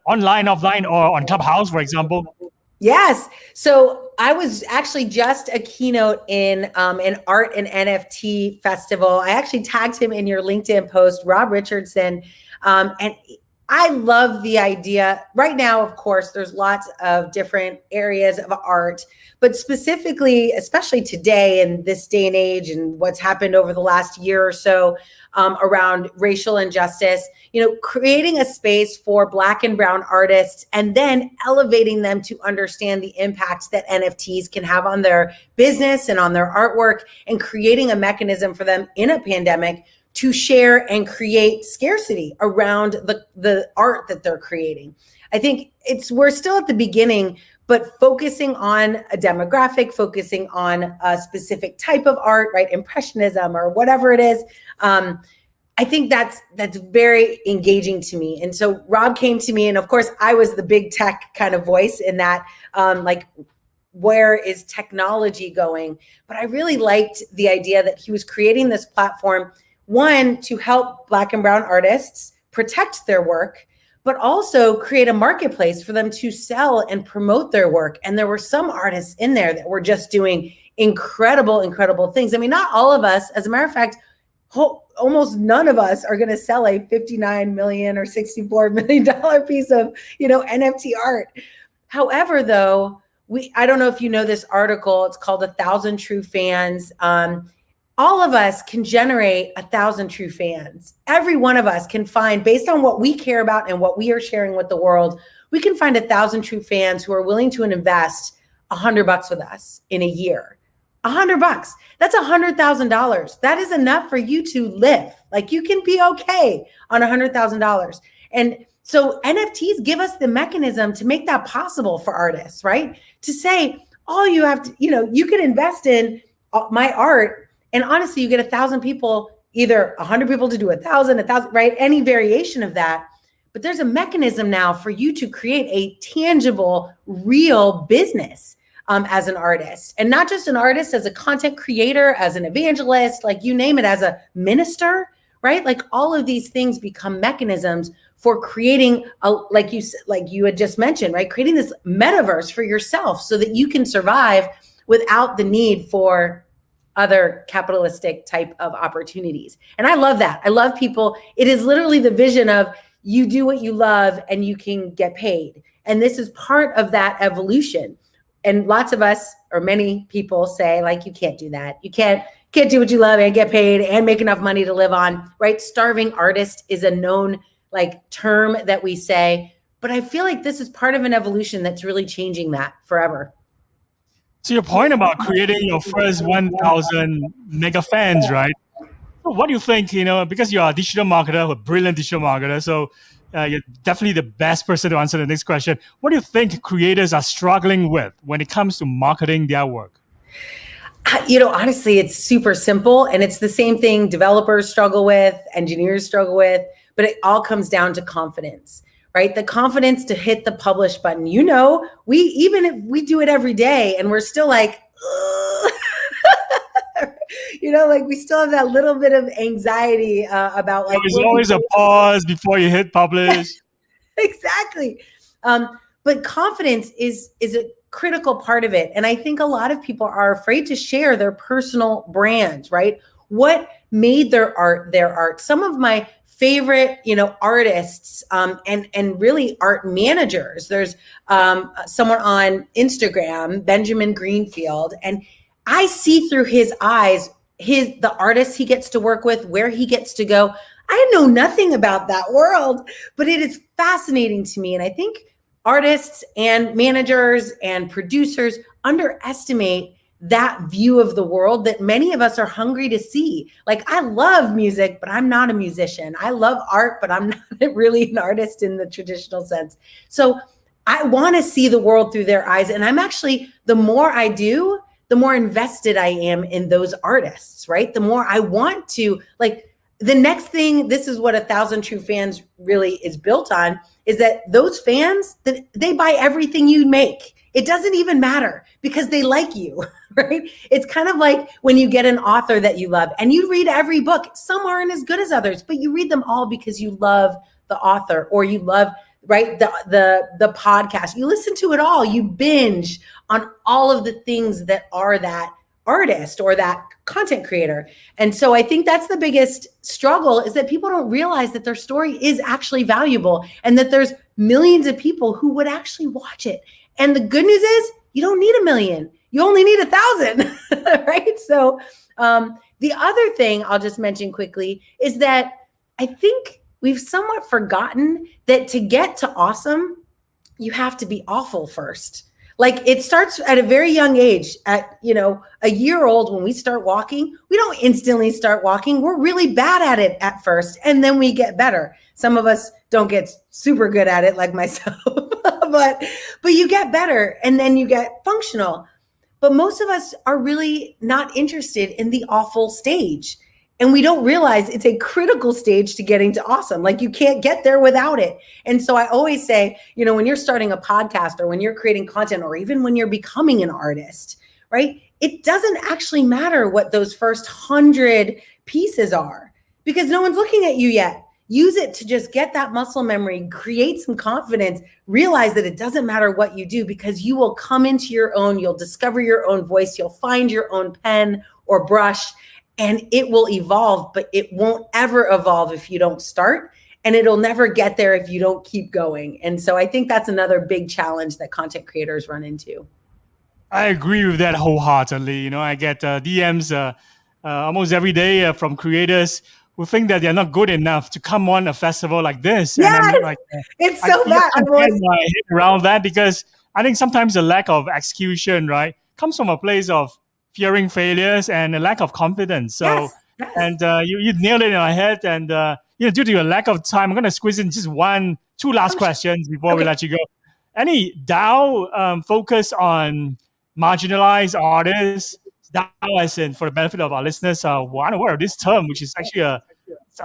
online, offline, or on Clubhouse, for example? Yes. So I was actually just a keynote in an art and NFT festival. I actually tagged him in your LinkedIn post, Rob Richardson. And I love the idea. Right now, of course, there's lots of different areas of art, but specifically, especially today in this day and age and what's happened over the last year or so around racial injustice, creating a space for Black and brown artists and then elevating them to understand the impact that NFTs can have on their business and on their artwork and creating a mechanism for them in a pandemic to share and create scarcity around the art that they're creating. I think we're still at the beginning, but focusing on a demographic, focusing on a specific type of art, right? Impressionism or whatever it is. I think that's very engaging to me. And so Rob came to me, and of course I was the big tech kind of voice in that, where is technology going? But I really liked the idea that he was creating this platform one, to help Black and brown artists protect their work, but also create a marketplace for them to sell and promote their work. And there were some artists in there that were just doing incredible things. I mean, not all of us, as a matter of fact, almost none of us are going to sell a $59 million or $64 million piece of, NFT art. However, though, I don't know if you know this article, it's called 1,000 True Fans. All of us can generate 1,000 true fans. Every one of us can find, based on what we care about and what we are sharing with the world, we can find 1,000 true fans who are willing to invest $100 with us in a year. $100. That's $100,000. That is enough for you to live. Like, you can be okay on $100,000. And so NFTs give us the mechanism to make that possible for artists, right? To say, all you have to, you can invest in my art. And honestly, you get 1,000 people, either 100 people to do 1,000, right? Any variation of that. But there's a mechanism now for you to create a tangible, real business as an artist. And not just an artist, as a content creator, as an evangelist, like you name it, as a minister, right? Like, all of these things become mechanisms for creating, like you had just mentioned, right? Creating this metaverse for yourself so that you can survive without the need for other capitalistic type of opportunities. And I love that. I love people. It is literally the vision of, you do what you love and you can get paid. And this is part of that evolution. And lots of us, or many people, say, like, you can't do that. You can't do what you love and get paid and make enough money to live on, right? Starving artist is a known term that we say, but I feel like this is part of an evolution that's really changing that forever. To your point about creating your first 1,000 mega fans, right? What do you think, because you're a digital marketer, a brilliant digital marketer, so you're definitely the best person to answer the next question. What do you think creators are struggling with when it comes to marketing their work? Honestly, it's super simple, and it's the same thing developers struggle with, engineers struggle with, but it all comes down to confidence. Right? The confidence to hit the publish button. Even if we do it every day and we're still like, we still have that little bit of anxiety about there's always a pause before you hit publish. Exactly. But confidence is a critical part of it. And I think a lot of people are afraid to share their personal brand, right? What made their art. Some of my favorite, artists and really art managers. There's someone on Instagram, Benjamin Greenfield, and I see through his eyes the artists he gets to work with, where he gets to go. I know nothing about that world, but it is fascinating to me. And I think artists and managers and producers underestimate that view of the world that many of us are hungry to see. Like, I love music, but I'm not a musician. I love art, but I'm not really an artist in the traditional sense. So I want to see the world through their eyes. And I'm actually, the more I do, the more invested I am in those artists, right? The more I want to, the next thing, this is what 1,000 True Fans really is built on, is that those fans, that they buy everything you make. It doesn't even matter because they like you, right? It's kind of like when you get an author that you love and you read every book. Some aren't as good as others, but you read them all because you love the author, or you love, right, the podcast. You listen to it all. You binge on all of the things that are that artist or that content creator. And so I think that's the biggest struggle, is that people don't realize that their story is actually valuable and that there's millions of people who would actually watch it. And the good news is, you don't need 1 million. You only need 1,000, right? So the other thing I'll just mention quickly is that I think we've somewhat forgotten that to get to awesome, you have to be awful first. Like, it starts at a very young age. At, a year old, when we start walking, we don't instantly start walking. We're really bad at it at first, and then we get better. Some of us don't get super good at it, like myself, but you get better, and then you get functional. But most of us are really not interested in the awful stage. And we don't realize it's a critical stage to getting to awesome. Like, you can't get there without it. And so I always say, when you're starting a podcast, or when you're creating content, or even when you're becoming an artist, right? It doesn't actually matter what those first 100 pieces are. because no one's looking at you yet. Use it to just get that muscle memory, create some confidence, realize that it doesn't matter what you do because you will come into your own, you'll discover your own voice, you'll find your own pen or brush, and it will evolve, but it won't ever evolve if you don't start, and it'll never get there if you don't keep going. And so I think that's another big challenge that content creators run into. I agree with that wholeheartedly. I get DMs almost every day from creators who think that they're not good enough to come on a festival like this. Yes, and I'm like, it's so bad. I can't get my head around that, because I think sometimes the lack of execution, right, comes from a place of fearing failures and a lack of confidence. So, yes. And you nailed it in my head. And due to a lack of time, I'm going to squeeze in just two last questions before we let you go. Any DAO focus on marginalized artists? DAO, as in, for the benefit of our listeners, who aren't aware of this term, which is actually a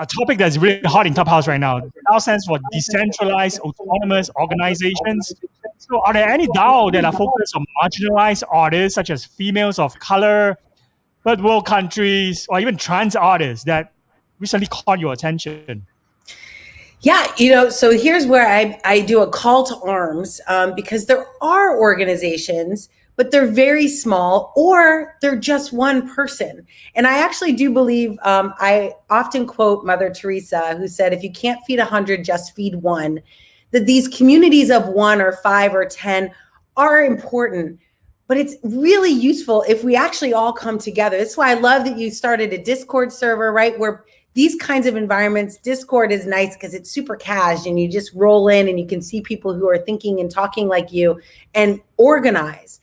topic that's really hot in Clubhouse right now. DAO stands for Decentralized Autonomous Organizations. So are there any DAO that are focused on marginalized artists, such as females of color, third world countries, or even trans artists that recently caught your attention? Yeah, so here's where I do a call to arms, because there are organizations, but they're very small, or they're just one person. And I actually do believe, I often quote Mother Teresa, who said, if you can't feed 100, just feed one. That these communities of 1 or 5 or 10 are important, but it's really useful if we actually all come together. That's why I love that you started a Discord server, right? Where these kinds of environments, Discord is nice because it's super cash and you just roll in and you can see people who are thinking and talking like you and organize.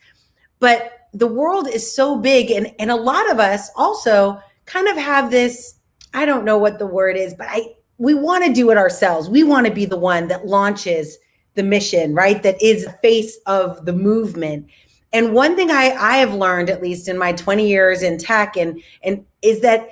But the world is so big, and a lot of us also kind of have this, I don't know what the word is, but we want to do it ourselves. We want to be the one that launches the mission, right? That is the face of the movement. And one thing I have learned, at least in my 20 years in tech, and is that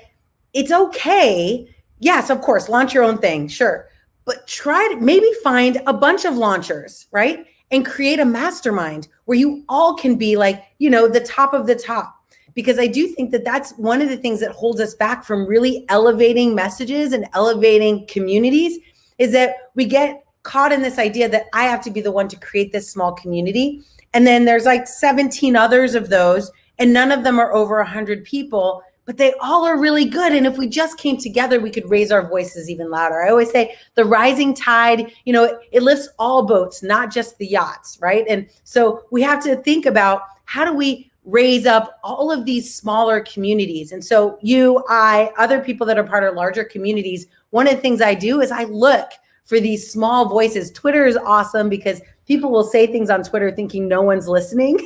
it's okay. Yes, of course, launch your own thing, sure. But try to maybe find a bunch of launchers, right? And create a mastermind where you all can be like, the top of the top. Because I do think that that's one of the things that holds us back from really elevating messages and elevating communities, is that we get caught in this idea that I have to be the one to create this small community. And then there's like 17 others of those, and none of them are over 100 people, but they all are really good. And if we just came together, we could raise our voices even louder. I always say the rising tide, it lifts all boats, not just the yachts, right? And so we have to think about, how do we raise up all of these smaller communities? And so you, I, other people that are part of larger communities, one of the things I do is I look for these small voices. Twitter is awesome because people will say things on Twitter thinking no one's listening.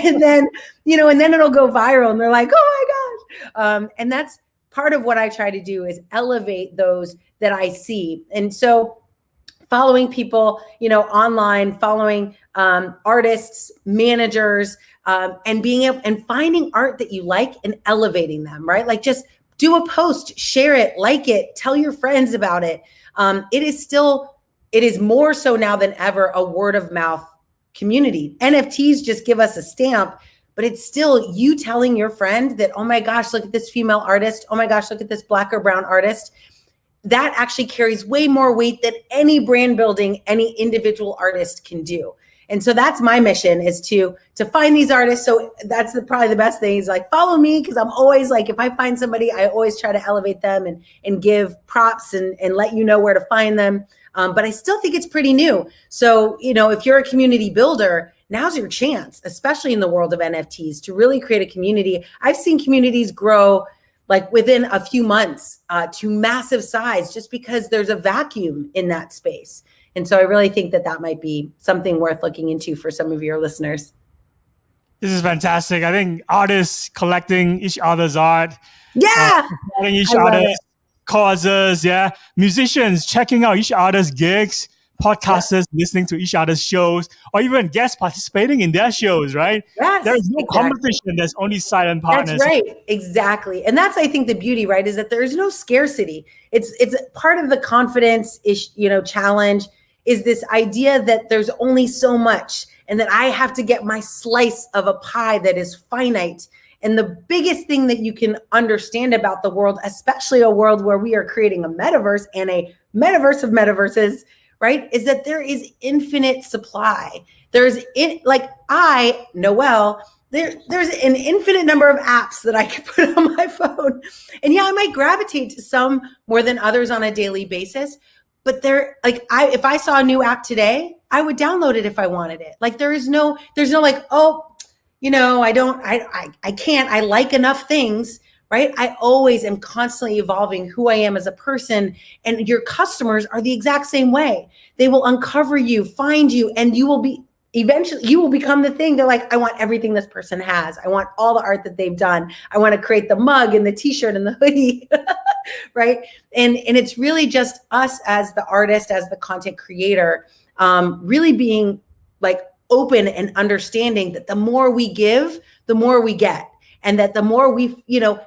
and then it'll go viral and they're like, oh my gosh. And that's part of what I try to do, is elevate those that I see. And so following people, online, following artists, managers, and finding art that you like and elevating them, right? Like, just do a post, share it, like it, tell your friends about it. It is more so now than ever a word of mouth community. NFTs just give us a stamp, but it's still you telling your friend that, oh my gosh, look at this female artist. Oh my gosh, look at this Black or brown artist. That actually carries way more weight than any brand building any individual artist can do. And so that's my mission, is to find these artists. So that's probably the best thing, is like, follow me, because I'm always like, if I find somebody, I always try to elevate them and give props and let you know where to find them. But I still think it's pretty new. So, if you're a community builder, now's your chance, especially in the world of NFTs, to really create a community. I've seen communities grow like within a few months to massive size, just because there's a vacuum in that space. And so I really think that might be something worth looking into for some of your listeners. This is fantastic. I think artists collecting each other's art. Yeah. Supporting each other's causes. Yeah. Musicians checking out each other's gigs. Podcasters listening to each other's shows, or even guests participating in their shows, right? Yes. There is no competition. There's only silent partners. That's right. Exactly. And that's, I think, the beauty, right, is that there's no scarcity. It's part of the confidence challenge, is this idea that there's only so much, and that I have to get my slice of a pie that is finite. And the biggest thing that you can understand about the world, especially a world where we are creating a metaverse and a metaverse of metaverses, right, is that there is infinite supply. There's Noelle, there's an infinite number of apps that I could put on my phone. And yeah, I might gravitate to some more than others on a daily basis. But if I saw a new app today, I would download it if I wanted it. Like there's no like, oh, I can't, I like enough things, right? I always am constantly evolving who I am as a person, and your customers are the exact same way. They will uncover you, find you, and eventually you will become the thing. They're like, I want everything this person has. I want all the art that they've done. I want to create the mug and the t-shirt and the hoodie, right? And it's really just us as the artist, as the content creator, really being like open and understanding that the more we give, the more we get. And that the more we,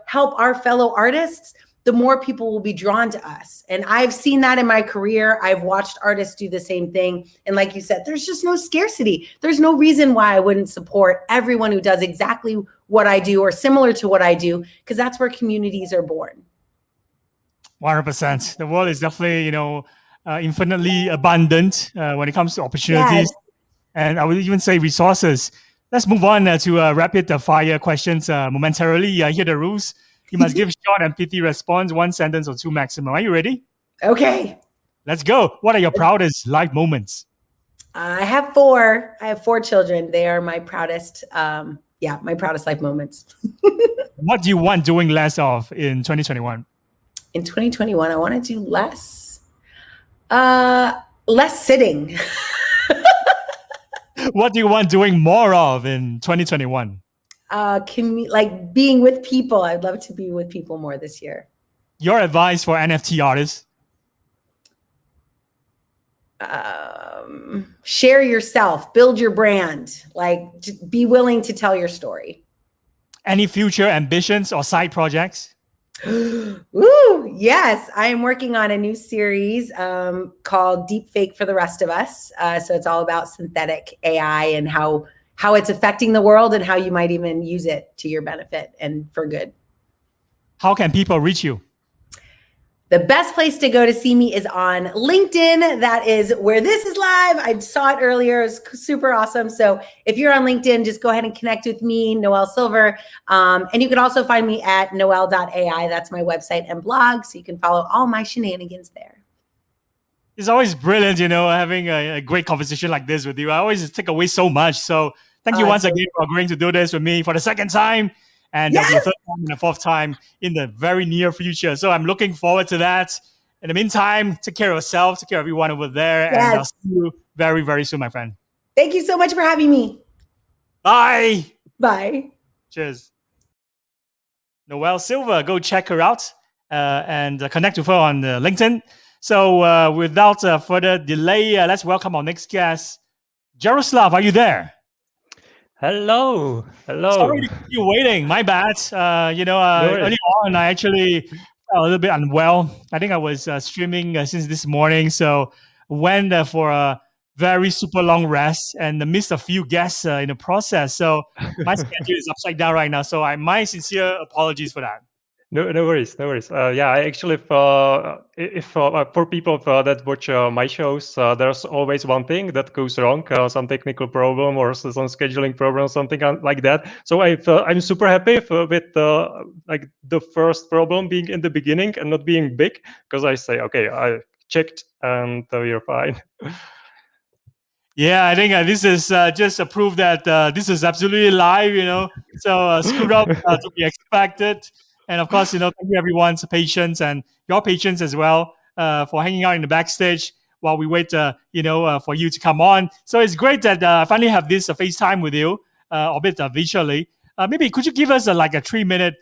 help our fellow artists, the more people will be drawn to us. And I've seen that in my career. I've watched artists do the same thing. And like you said, there's just no scarcity. There's no reason why I wouldn't support everyone who does exactly what I do or similar to what I do, because that's where communities are born. 100%. The world is definitely, infinitely abundant when it comes to opportunities. Yes. And I would even say resources. Let's move on to rapid fire questions momentarily. Here are the rules. You must give short and pithy response, 1 sentence or 2 maximum. Are you ready? Okay. Let's go. What are your proudest life moments? I have 4. I have 4 children. They are my proudest, my proudest life moments. What do you want doing less of in 2021? In 2021, I want to do less sitting. What do you want doing more of in 2021? Being with people. I'd love to be with people more this year. Your advice for NFT artists? Share yourself, build your brand, be willing to tell your story. Any future ambitions or side projects? Ooh, yes. I am working on a new series called Deepfake for the Rest of Us. So it's all about synthetic AI and how it's affecting the world and how you might even use it to your benefit and for good. How can people reach you? The best place to go to see me is on LinkedIn. That is where this is live. I saw it earlier. It's super awesome. So if you're on LinkedIn, just go ahead and connect with me, Noelle Silver. And you can also find me at noelle.ai. That's my website and blog. So you can follow all my shenanigans there. It's always brilliant, having a great conversation like this with you. I always take away so much. So thank you once again for agreeing to do this with me for the second time. And yes! the 3rd time and the 4th time in the very near future. So I'm looking forward to that. In the meantime, take care of yourself, take care of everyone over there. Yes. And I'll see you very, very soon, my friend. Thank you so much for having me. Bye. Bye. Cheers. Noelle Silver, go check her out and connect with her on LinkedIn. So without further delay, let's welcome our next guest. Jaroslav, are you there? Hello. Sorry to keep you waiting. My bad. Early on, I actually felt a little bit unwell. I think I was streaming since this morning. So went for a very super long rest and missed a few guests in the process. So my schedule is upside down right now. So my sincere apologies for that. No worries. Yeah, I actually, if for people that watch my shows, there's always one thing that goes wrong, some technical problem or some scheduling problem, something like that. So I'm super happy with the first problem being in the beginning and not being big, because I say, okay, I checked and we're fine. Yeah, I think this is just a proof that this is absolutely live, so screwed up to be expected. And of course, thank you everyone's patience and your patience as well for hanging out in the backstage while we wait, for you to come on. So it's great that I finally have this FaceTime with you, albeit visually. Maybe could you give us a 3-minute,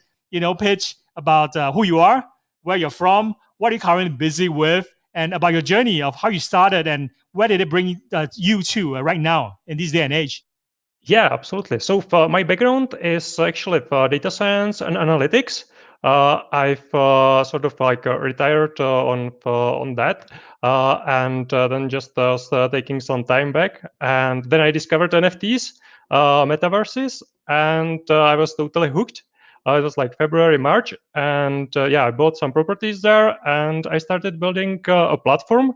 pitch about who you are, where you're from, what are you currently busy with, and about your journey of how you started and where did it bring you to right now in this day and age? Yeah, absolutely. So my background is actually data science and analytics. I've sort of retired on that, and then just taking some time back. And then I discovered NFTs. metaverses, and I was totally hooked. It was like February, March, and I bought some properties there, and I started building a platform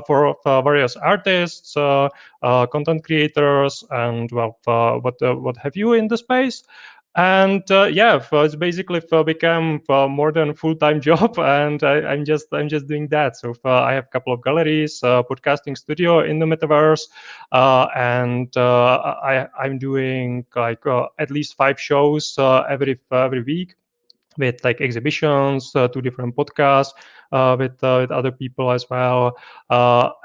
for various artists, content creators, and what have you in the space. And it's basically become more than a full-time job, and I'm just doing that. So I have a couple of galleries, podcasting studio in the metaverse, and I'm doing like at least 5 shows every week, with like exhibitions, 2 different podcasts with other people as well,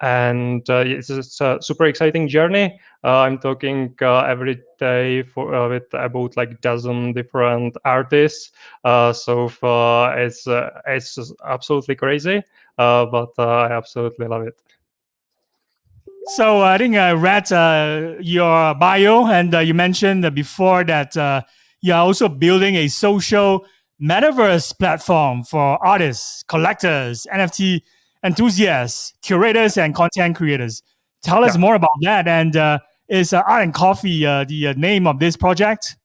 and it's a super exciting journey. I'm talking every day with about like dozen different artists, so it's just absolutely crazy, but I absolutely love it. So I think I read your bio, and you mentioned before that you are also building a social metaverse platform for artists, collectors, NFT enthusiasts, curators, and content creators. Tell us Yeah. more about that. And is Art and Coffee the name of this project?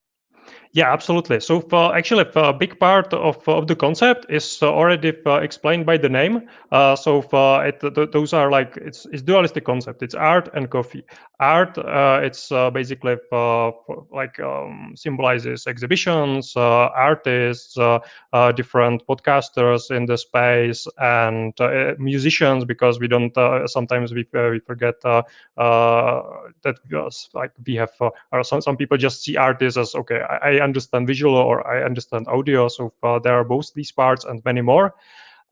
Yeah, absolutely. So actually, a big part of the concept is already explained by the name. Those are like it's dualistic concept. It's art and coffee. Art, it's basically symbolizes exhibitions, artists, different podcasters in the space, and musicians, because we don't sometimes we forget that like we have or some people just see artists as okay, I understand visual or I understand audio. So there are both these parts and many more.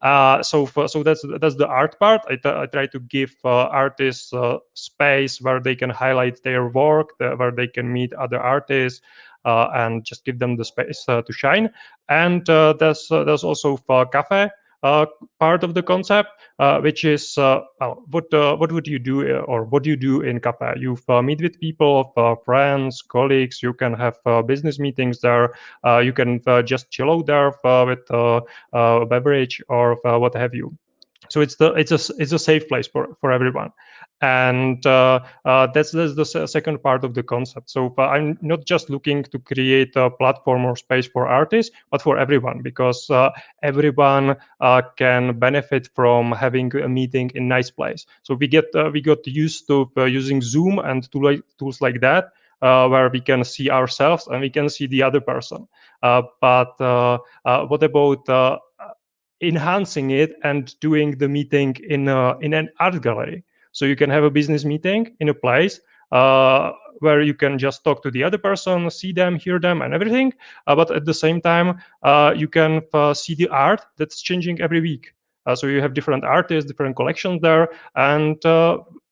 So that's the art part. I try to give artists space where they can highlight their work, where they can meet other artists, and just give them the space to shine. And there's also cafe part of the concept, which is what would you do, or what do you do in cafe? You meet with people, friends, colleagues. You can have business meetings there. You can just chill out there with a beverage or what have you. So it's a safe place for everyone, and that's the second part of the concept. So I'm not just looking to create a platform or space for artists, but for everyone, because everyone can benefit from having a meeting in nice place. So we got used to using Zoom and tools like that, where we can see ourselves and we can see the other person. But what about enhancing it and doing the meeting in an art gallery? So you can have a business meeting in a place where you can just talk to the other person, see them, hear them, and everything. But at the same time, you can see the art that's changing every week. So you have different artists, different collections there, and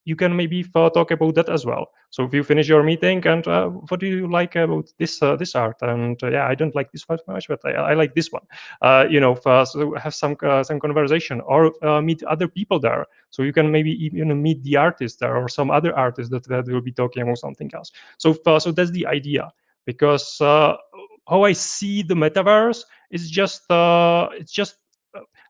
you can maybe talk about that as well. So if you finish your meeting and what do you like about this art? And I don't like this one much, but I like this one. So have some conversation, or meet other people there. So you can maybe even meet the artist there, or some other artist that will be talking about something else. So that's the idea, because how I see the metaverse is just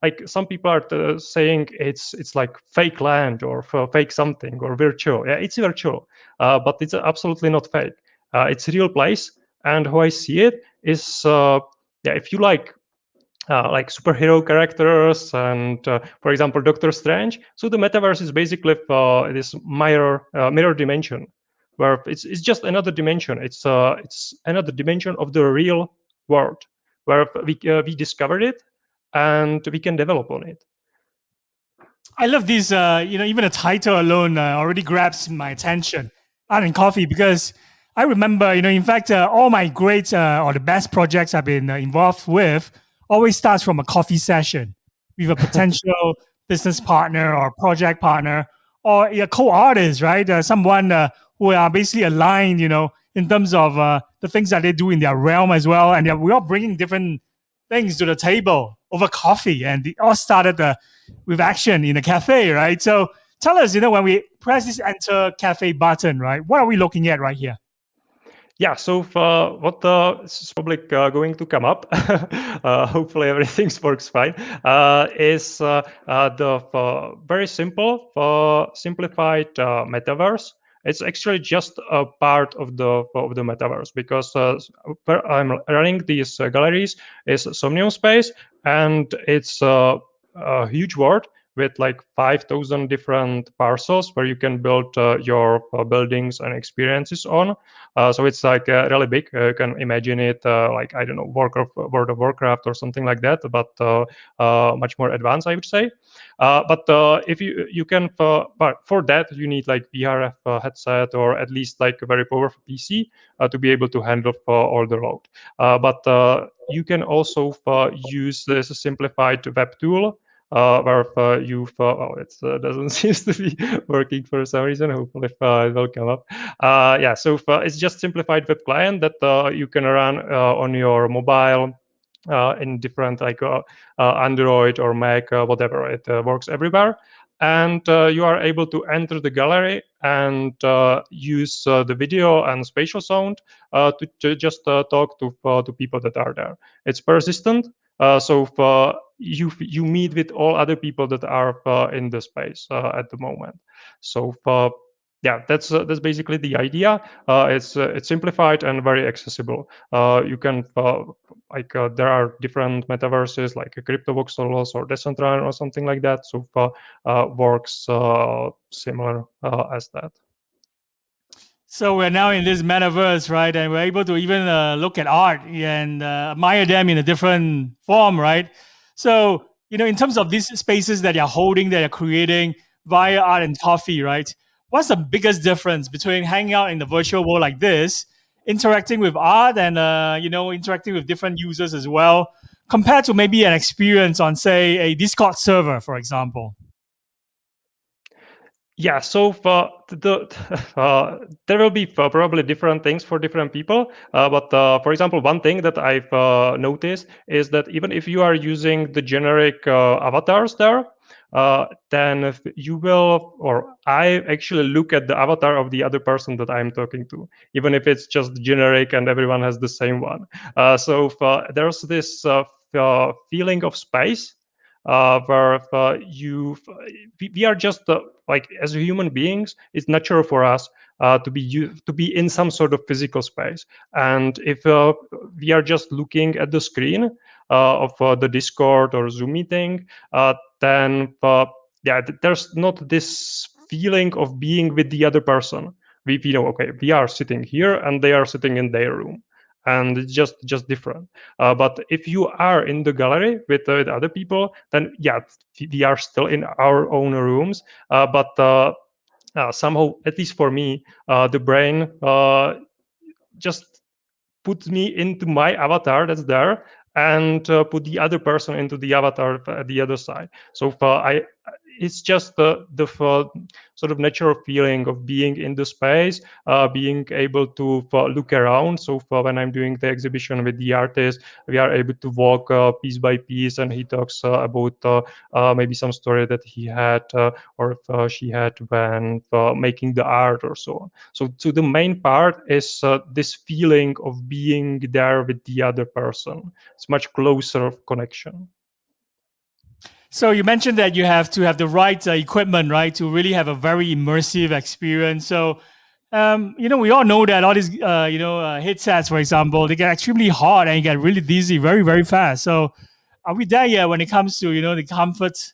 like some people are saying it's like fake land or fake something or virtual. Yeah, it's virtual, but it's absolutely not fake. It's a real place, and how I see it is, if you like superhero characters and for example Doctor Strange, so the metaverse is basically this mirror dimension, where it's just another dimension. It's another dimension of the real world, where we discovered it and we can develop on it. I love these. Even the title alone already grabs my attention. Art and Coffee, because I remember, in fact, all my great or the best projects I've been involved with always starts from a coffee session with a potential business partner or project partner or a co-artist, right? Someone who are basically aligned, in terms of the things that they do in their realm as well, and we're all bringing different things to the table over coffee, and it all started with action in a cafe, right? So tell us, when we press this enter cafe button, right, what are we looking at right here? Yeah, so what is probably going to come up, hopefully everything works fine, is the very simple, simplified metaverse, it's actually just a part of the metaverse, because where I'm running these galleries is Somnium Space, and it's a huge world with like 5,000 different parcels where you can build your buildings and experiences on. So it's like really big. You can imagine it like, I don't know, World of Warcraft or something like that, but much more advanced, I would say. But if you can, but for that you need like VR headset, or at least like a very powerful PC to be able to handle all the load. But you can also use this simplified web tool where it doesn't seem to be working for some reason. Hopefully it will come up. Yeah, so it's just simplified web client that you can run on your mobile in different like Android or Mac, whatever. It works everywhere. And you are able to enter the gallery and use the video and spatial sound to just talk to people that are there. It's persistent, so you meet with all other people that are in the space at the moment. So yeah, that's basically the idea. It's simplified and very accessible. You can there are different metaverses like CryptoVoxels or Decentraland or something like that. So works similar as that. So we're now in this metaverse, right? And we're able to even look at art and admire them in a different form, right? So, in terms of these spaces that you're holding, that you're creating via art and coffee, right? What's the biggest difference between hanging out in the virtual world like this, interacting with art and, interacting with different users as well, compared to maybe an experience on, say, a Discord server, for example? Yeah, so there will be probably different things for different people. But for example, one thing that I've noticed is that even if you are using the generic avatars there, then if you will, or I actually look at the avatar of the other person that I'm talking to, even if it's just generic and everyone has the same one. So there's this feeling of space where we are just like, as human beings, it's natural for us to be in some sort of physical space. And if we are just looking at the screen of the Discord or Zoom meeting, then yeah, there's not this feeling of being with the other person. We know, okay, we are sitting here and they are sitting in their room, and it's just different. But if you are in the gallery with other people, then yeah, we are still in our own rooms. But somehow, at least for me, the brain just puts me into my avatar that's there, and put the other person into the avatar at the other side. So it's just the sort of natural feeling of being in the space, being able to look around. So when I'm doing the exhibition with the artist, we are able to walk piece by piece, and he talks about maybe some story that he had or she had when making the art or so on. So the main part is this feeling of being there with the other person. It's much closer of connection. So you mentioned that you have to have the right equipment, right, to really have a very immersive experience. So, we all know that all these, headsets, for example, they get extremely hot and you get really dizzy very, very fast. So, are we there yet when it comes to, the comfort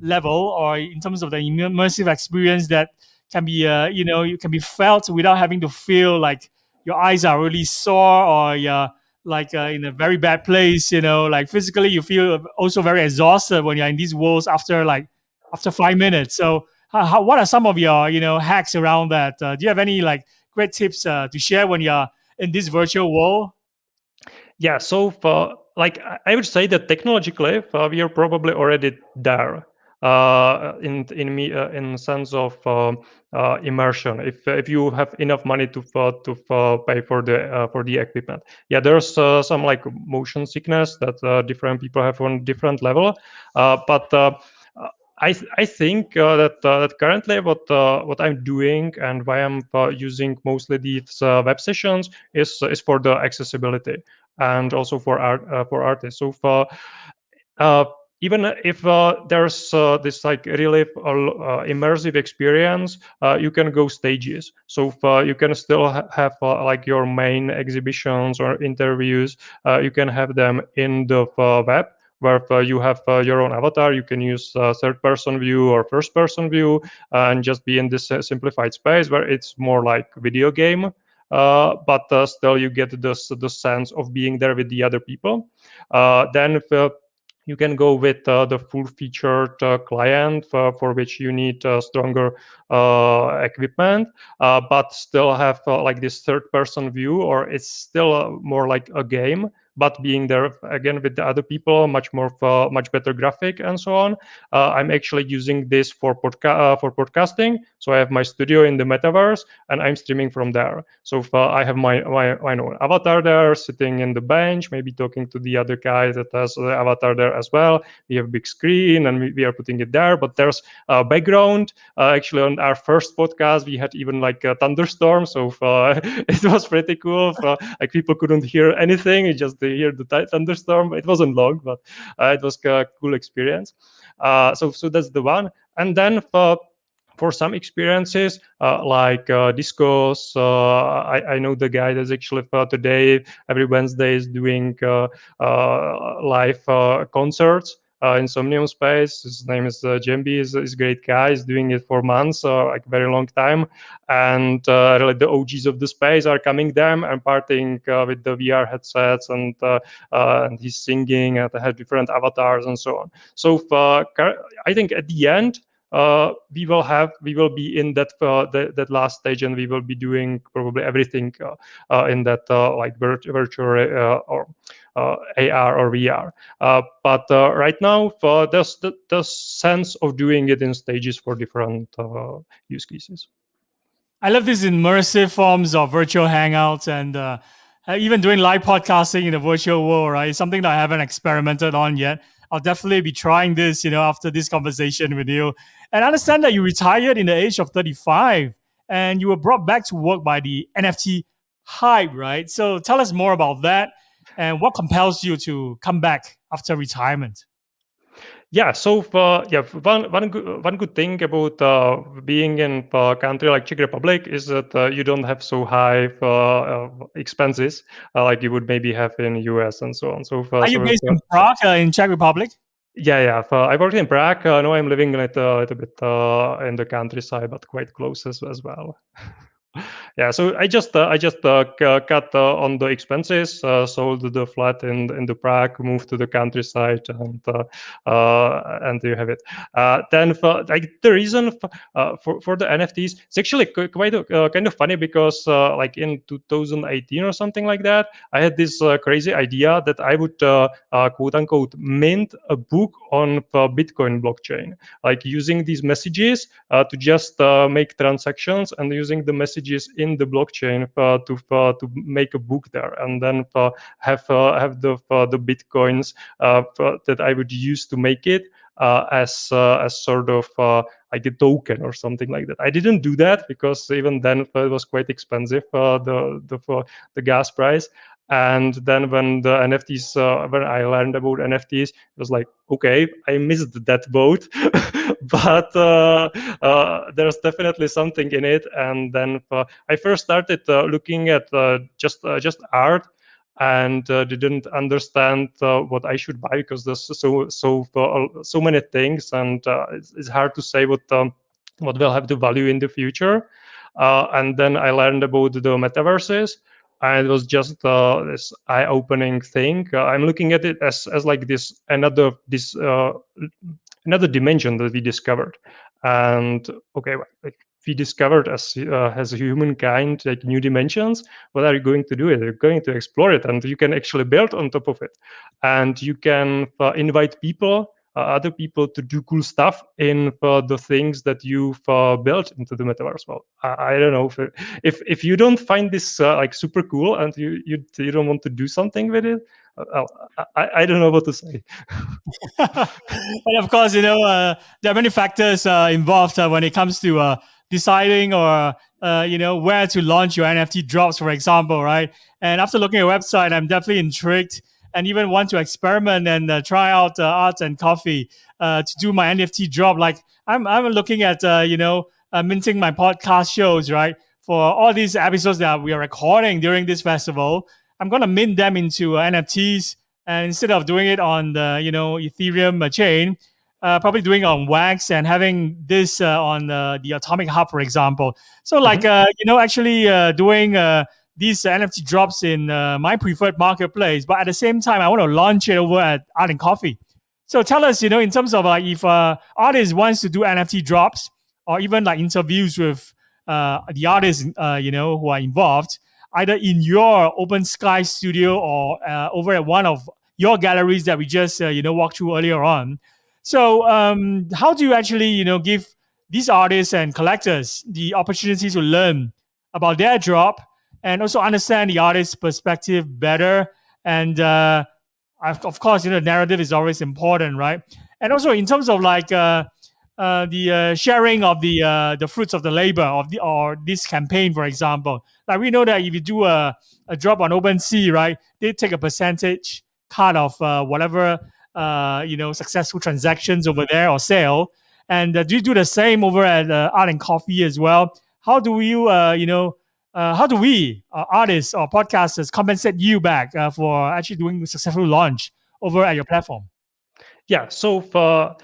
level, or in terms of the immersive experience that can be, you can be felt without having to feel like your eyes are really sore, or you're like in a very bad place, like physically you feel also very exhausted when you're in these worlds after 5 minutes. So what are some of your hacks around that? Do you have any like great tips to share when you're in this virtual world? Yeah, so like I would say that technologically we are probably already there in sense of immersion. If you have enough money to pay for the equipment, yeah, there's some like motion sickness that different people have on different level, but. I think that currently what I'm doing and why I'm using mostly these web sessions is for the accessibility and also for artists. So even if there's this like really immersive experience, you can go stages. So you can still have like your main exhibitions or interviews. You can have them in the web, where you have your own avatar. You can use third person view or first person view, and just be in this simplified space where it's more like video game. But still you get the sense of being there with the other people. Then if, you can go with the full-featured client for which you need stronger equipment, but still have like this third-person view, or it's still more like a game, but being there again with the other people, much better graphic and so on. I'm actually using this for podcasting. So I have my studio in the metaverse, and I'm streaming from there. So I have my own avatar there, sitting in the bench, maybe talking to the other guy that has the avatar there as well. We have a big screen, and we are putting it there. But there's a background. Actually, on our first podcast, we had even like a thunderstorm. So it was pretty cool. Like people couldn't hear anything; it just they hear the thunderstorm. It wasn't long, but it was a cool experience. So that's the one. And then for some experiences like discos, I know the guy that's actually today every Wednesday is doing live concerts in Somnium Space. His name is Jambi. Is a great guy. He's doing it for months, like very long time. And really the OGs of the space are coming there and partying with the VR headsets, and he's singing, and they have different avatars and so on. So I think at the end, we will be in that last stage, and we will be doing probably everything in that like virtual or AR or VR. But right now, there's the sense of doing it in stages for different use cases. I love these immersive forms of virtual hangouts, and even doing live podcasting in the virtual world, right? It's something that I haven't experimented on yet. I'll definitely be trying this, after this conversation with you. And I understand that you retired in the age of 35, and you were brought back to work by the NFT hype, right? So tell us more about that, and what compels you to come back after retirement. Yeah, so one good thing about being in a country like Czech Republic is that you don't have so high expenses like you would maybe have in the US and so on. Are you based in Prague, in Czech Republic? Yeah. I worked in Prague. Now I'm living a little bit in the countryside, but quite close as well. Yeah, so I just cut on the expenses, sold the flat in the Prague, moved to the countryside, and you have it. Then like the reason for the NFTs, it's actually quite kind of funny, because like in 2018 or something like that, I had this crazy idea that I would quote unquote mint a book on Bitcoin blockchain, like using these messages to just make transactions, and using the messages in the blockchain to make a book there, and then have the bitcoins that I would use to make it as sort of like a token or something like that. I didn't do that because even then it was quite expensive, the gas price. And then when the NFTs, when I learned about NFTs, it was like, okay, I missed that boat, but there's definitely something in it. And then I first started looking at just art, and didn't understand what I should buy, because there's so many things, and it's hard to say what will have the value in the future. And then I learned about the metaverses, and it was just this eye-opening thing. I'm looking at it as like this another dimension that we discovered. And okay, like we discovered as humankind like new dimensions. What are you going to do? You're going to explore it, and you can actually build on top of it, and you can invite people. Other people to do cool stuff in the things that you've built into the metaverse. Well, I don't know if you don't find this like super cool, and you don't want to do something with it. I don't know what to say. And of course, there are many factors involved when it comes to deciding or where to launch your NFT drops, for example, right? And after looking at your website, I'm definitely intrigued. and even want to experiment and try out art and coffee to do my NFT drop. Like I'm looking at minting my podcast shows, right? For all these episodes that we are recording during this festival, I'm gonna mint them into NFTs, and instead of doing it on the Ethereum chain, probably doing it on Wax and having this on the Atomic Hub, for example. So like actually doing these NFT drops in my preferred marketplace, but at the same time, I want to launch it over at Art and Coffee. So tell us, in terms of if artist wants to do NFT drops or even like interviews with the artists, who are involved, either in your Open Sky studio or over at one of your galleries that we just walked through earlier on. So how do you actually give these artists and collectors the opportunity to learn about their drop and also understand the artist's perspective better? And of course, narrative is always important, right? And also in terms of like the sharing of the fruits of the labor of this campaign, for example. Like we know that if you do a drop on OpenSea, right, they take a percentage cut of whatever successful transactions over there or sale. And do you do the same over at Art and Coffee as well? How do you how do we artists or podcasters compensate you back for actually doing a successful launch over at your platform? Yeah. So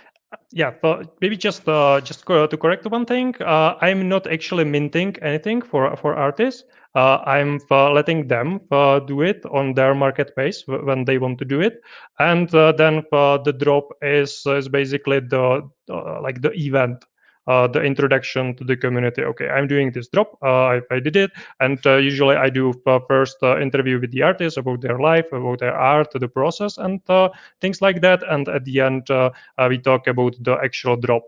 maybe just to correct one thing, I'm not actually minting anything for artists. I'm letting them do it on their marketplace when they want to do it, and then the drop is basically the event. The introduction to the community. Okay, I'm doing this drop. I did it, and usually I do first interview with the artist about their life, about their art, the process, and things like that. And at the end, we talk about the actual drop.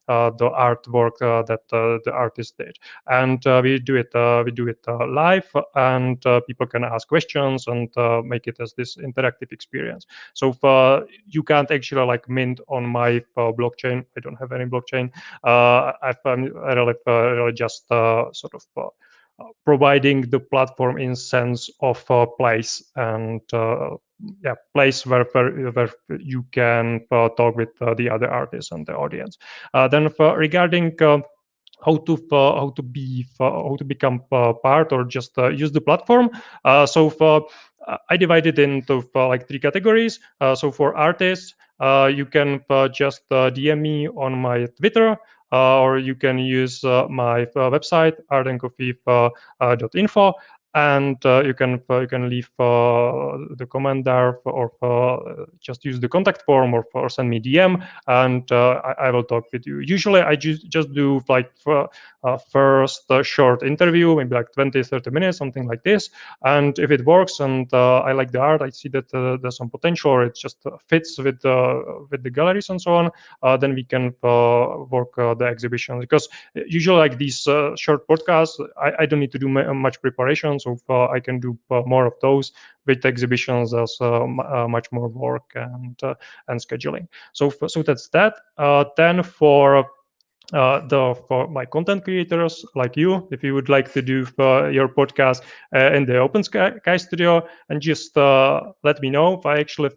The artwork that the artist did, and we do it live, and people can ask questions and make it as this interactive experience. So you can't actually like mint on my blockchain. I don't have any blockchain. I'm really just sort of providing the platform in sense of place and place where you can talk with the other artists and the audience. Then regarding how to become part or just use the platform. I divided into like 3 categories. So for artists, you can just DM me on my Twitter, or you can use my website artandcoffee.info, and you can leave the comment there, or just use the contact form, or send me DM, and I will talk with you. Usually I just do like first short interview, maybe like 20-30 minutes, something like this, and if it works and I like the art, I see that there's some potential, or it just fits with the galleries and so on, then we can work the exhibition. Because usually like these short podcasts, I don't need to do much preparation, so I can do more of those. With exhibitions, there's much more work and scheduling. So that's that. Then for my content creators like you, if you would like to do your podcast in the Open Sky Studio, and just let me know. I actually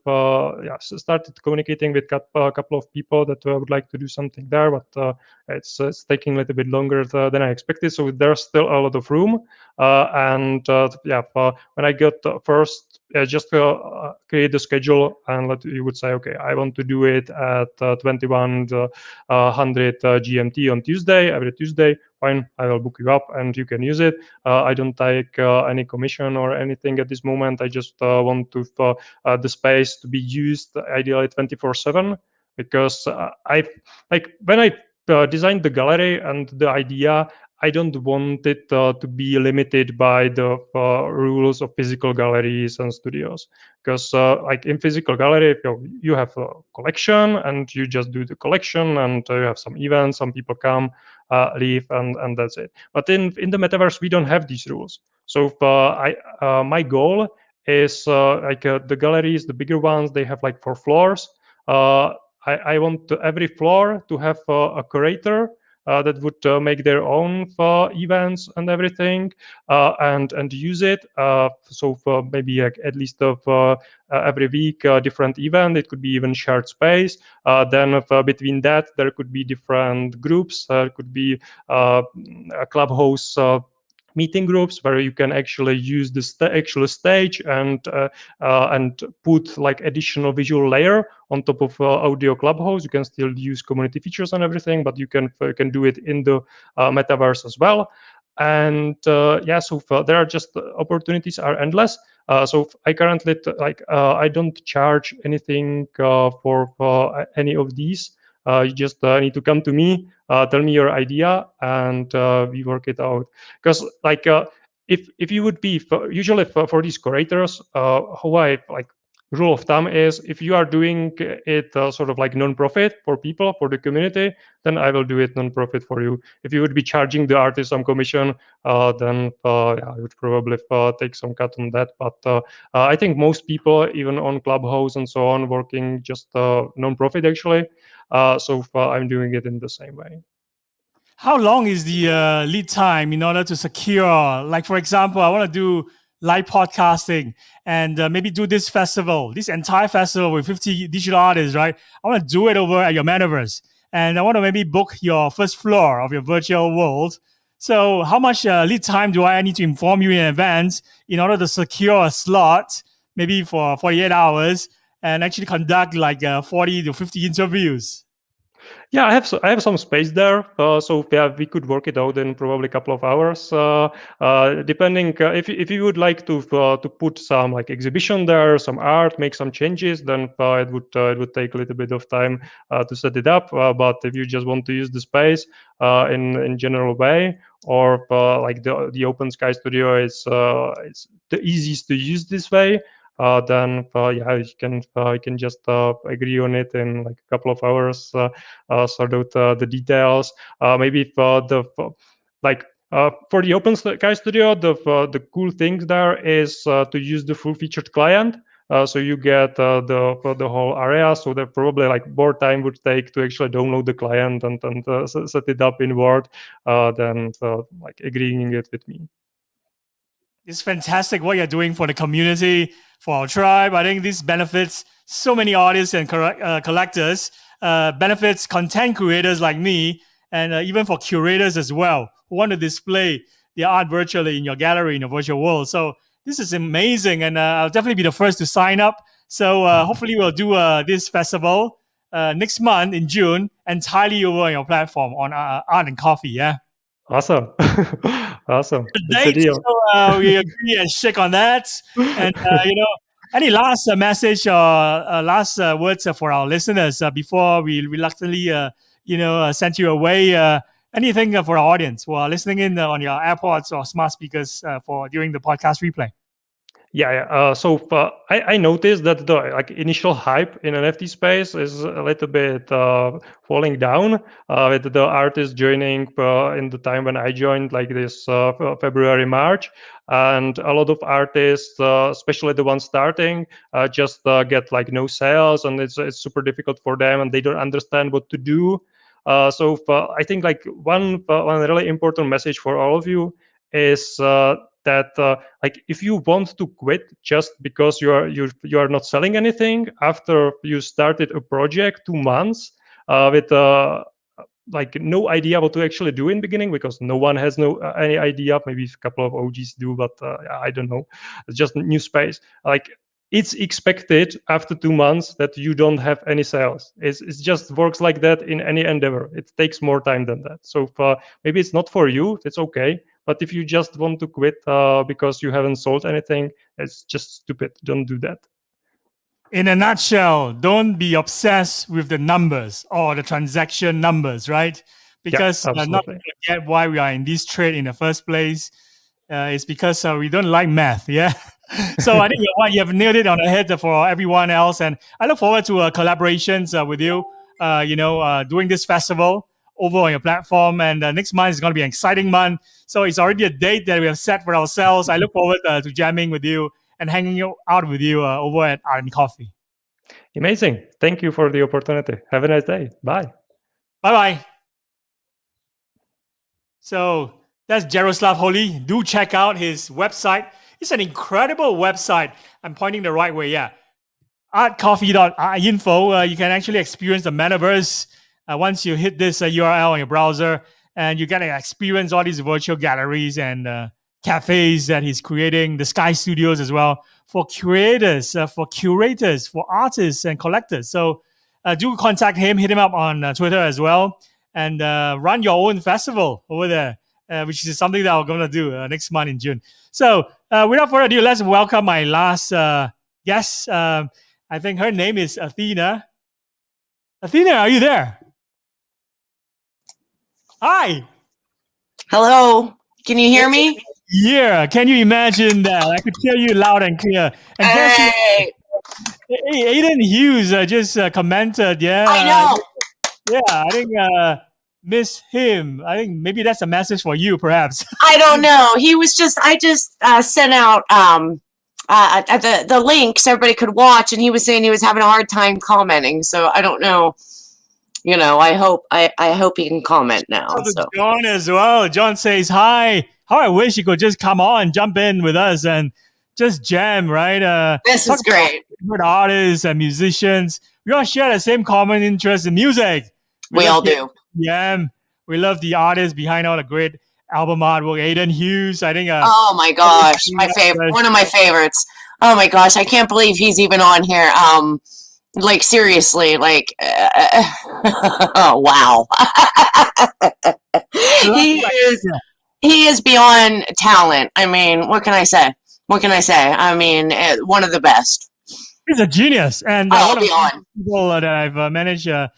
started communicating with a couple of people that would like to do something there, but it's taking a little bit longer than I expected. So there's still a lot of room. When I got first, just create the schedule and you would say, okay, I want to do it at 2100 GMT on Tuesday, every Tuesday. Fine, I will book you up and you can use it. I don't take any commission or anything at this moment. I just want to the space to be used ideally 24/7, because when I designed the gallery and the idea, I don't want it to be limited by the rules of physical galleries and studios. Because like in physical gallery, you have a collection and you just do the collection, and you have some events, some people come, leave, and that's it. But in the metaverse, we don't have these rules. So my goal is the galleries, the bigger ones, they have like 4 floors. I want every floor to have a curator that would make their own events and everything, and use it. So for maybe like at least every week, different event. It could be even shared space. Then between that, there could be different groups. There could be a clubhouse meeting groups where you can actually use the actual stage and put like additional visual layer on top of audio clubhouse. You can still use community features and everything, but you can do it in the metaverse as well. And yeah, so there are just opportunities are endless. So I currently I don't charge anything for any of these. You just need to come to me, tell me your idea, and we work it out. Because like if you would be usually for these curators, how I like rule of thumb is if you are doing it sort of like non-profit for people, for the community, then I will do it non-profit for you. If you would be charging the artist some commission, then yeah, I would probably take some cut on that. But I think most people, even on Clubhouse and so on, working just non-profit actually. So I'm doing it in the same way. How long is the lead time in order to secure? Like, for example, I want to do live podcasting and maybe do this festival, this entire festival with 50 digital artists, right? I want to do it over at your metaverse. And I want to maybe book your first floor of your virtual world. So how much lead time do I need to inform you in advance in order to secure a slot, maybe for 48 hours, and actually conduct like 40 to 50 interviews? Yeah, I have some space there, so yeah, we could work it out in probably a couple of hours, depending if you would like to put some like exhibition there, some art, make some changes, then it would take a little bit of time to set it up. But if you just want to use the space in general way, or like the Open Sky Studio is it's the easiest to use this way. Then yeah, you can just agree on it in like a couple of hours, sort out the details. Maybe for the like for the Open Sky Studio, the cool thing there is to use the full-featured client. So you get for the whole area. So that probably like more time would take to actually download the client and set it up in Word than like agreeing it with me. It's fantastic what you're doing for the community, for our tribe. I think this benefits so many artists and collectors, benefits content creators like me, and even for curators as well who want to display their art virtually in your gallery in a virtual world. So this is amazing, and I'll definitely be the first to sign up. So hopefully we'll do this festival next month in June, entirely over on your platform on Art and Coffee. Yeah. Awesome. Awesome. It's a Date, deal. so we agree and shake on that. And any last message or last words for our listeners before we reluctantly send you away? Anything for our audience who are listening in on your AirPods or smart speakers for during the podcast replay? Yeah. So I noticed that the like initial hype in NFT space is a little bit falling down with the artists joining in the time when I joined, like this February, March, and a lot of artists, especially the ones starting, just get like no sales, and it's super difficult for them, and they don't understand what to do. So I think like one really important message for all of you is that like if you want to quit just because you are not selling anything after you started a project 2 months with like no idea what to actually do in beginning, because no one has any idea. Maybe a couple of OGs do, but I don't know. It's just new space. Like it's expected after 2 months that you don't have any sales. It just works like that in any endeavor. It takes more time than that. So maybe it's not for you. It's okay. But if you just want to quit because you haven't sold anything, it's just stupid. Don't do that. In a nutshell, don't be obsessed with the numbers or the transaction numbers, right? Because not to forget why we are in this trade in the first place. It's because we don't like math, yeah? So I think you have nailed it on the head for everyone else. And I look forward to collaborations with you, doing this festival over on your platform. And next month is going to be an exciting month. So it's already a date that we have set for ourselves. I look forward to jamming with you and hanging out with you over at Art and Coffee. Amazing. Thank you for the opportunity. Have a nice day. Bye. Bye-bye. So that's Jaroslav Holy. Do check out his website. It's an incredible website. I'm pointing the right way. Yeah. artcoffee.info. You can actually experience the metaverse once you hit this URL on your browser, and you get to experience all these virtual galleries and cafes that he's creating, the Sky Studios as well, for creators, for curators, for artists and collectors. So do contact him, hit him up on Twitter as well, and run your own festival over there, which is something that we're going to do next month in June. So without further ado, let's welcome my last guest. I think her name is Athena. Athena, are you there? Hi. Hello. Can you hear me? Yeah. Can you imagine that? I could hear you loud and clear. And Hey. Aiden Hughes just commented. Yeah. I know. Yeah. I think miss him. I think maybe that's a message for you, perhaps. I don't know. I just sent out the links everybody could watch, and he was saying he was having a hard time commenting. So I don't know. You know, I hope he can comment now. So. John as well. John says hi. How I wish you could just come on, jump in with us, and just jam, right? This is great. With artists and musicians, we all share the same common interest in music. We all do. Yeah, we love the artists behind all the great album artwork. Aiden Hughes, I think. Oh my gosh, my favorite, one of my favorites. Oh my gosh, I can't believe he's even on here. Like seriously, like, oh wow, he is beyond talent. I mean, what can I say? I mean, one of the best. He's a genius, and one of the people that I've managed, to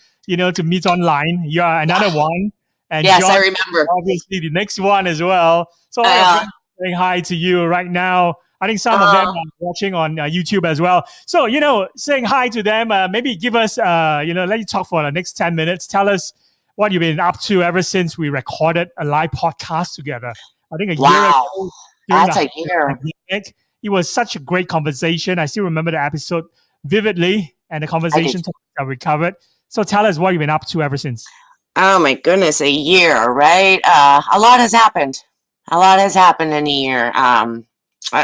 meet online. You are another one, and yes, John, I remember. Obviously, the next one as well. So I'm saying hi to you right now. I think some of them are watching on YouTube as well. So, saying hi to them, maybe give us, let you talk for the next 10 minutes. Tell us what you've been up to ever since we recorded a live podcast together. I think a year ago. That's a year. Pandemic. It was such a great conversation. I still remember the episode vividly and the conversation that we covered. So tell us what you've been up to ever since. Oh my goodness, a year, right? A lot has happened. A lot has happened in a year.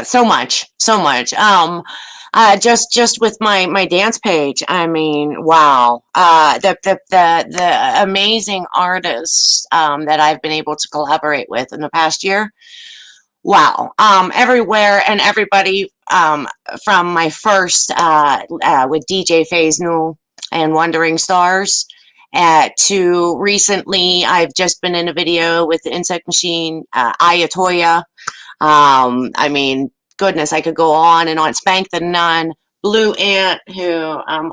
So much. Just with my dance page. I mean, wow. The amazing artists that I've been able to collaborate with in the past year. Wow. Everywhere and everybody from my first with DJ Phase Newell and Wandering Stars to recently I've just been in a video with the Insect Machine, Ayatoya. I mean, goodness, I could go on and on. Spank the Nun, Blue Ant, who I'm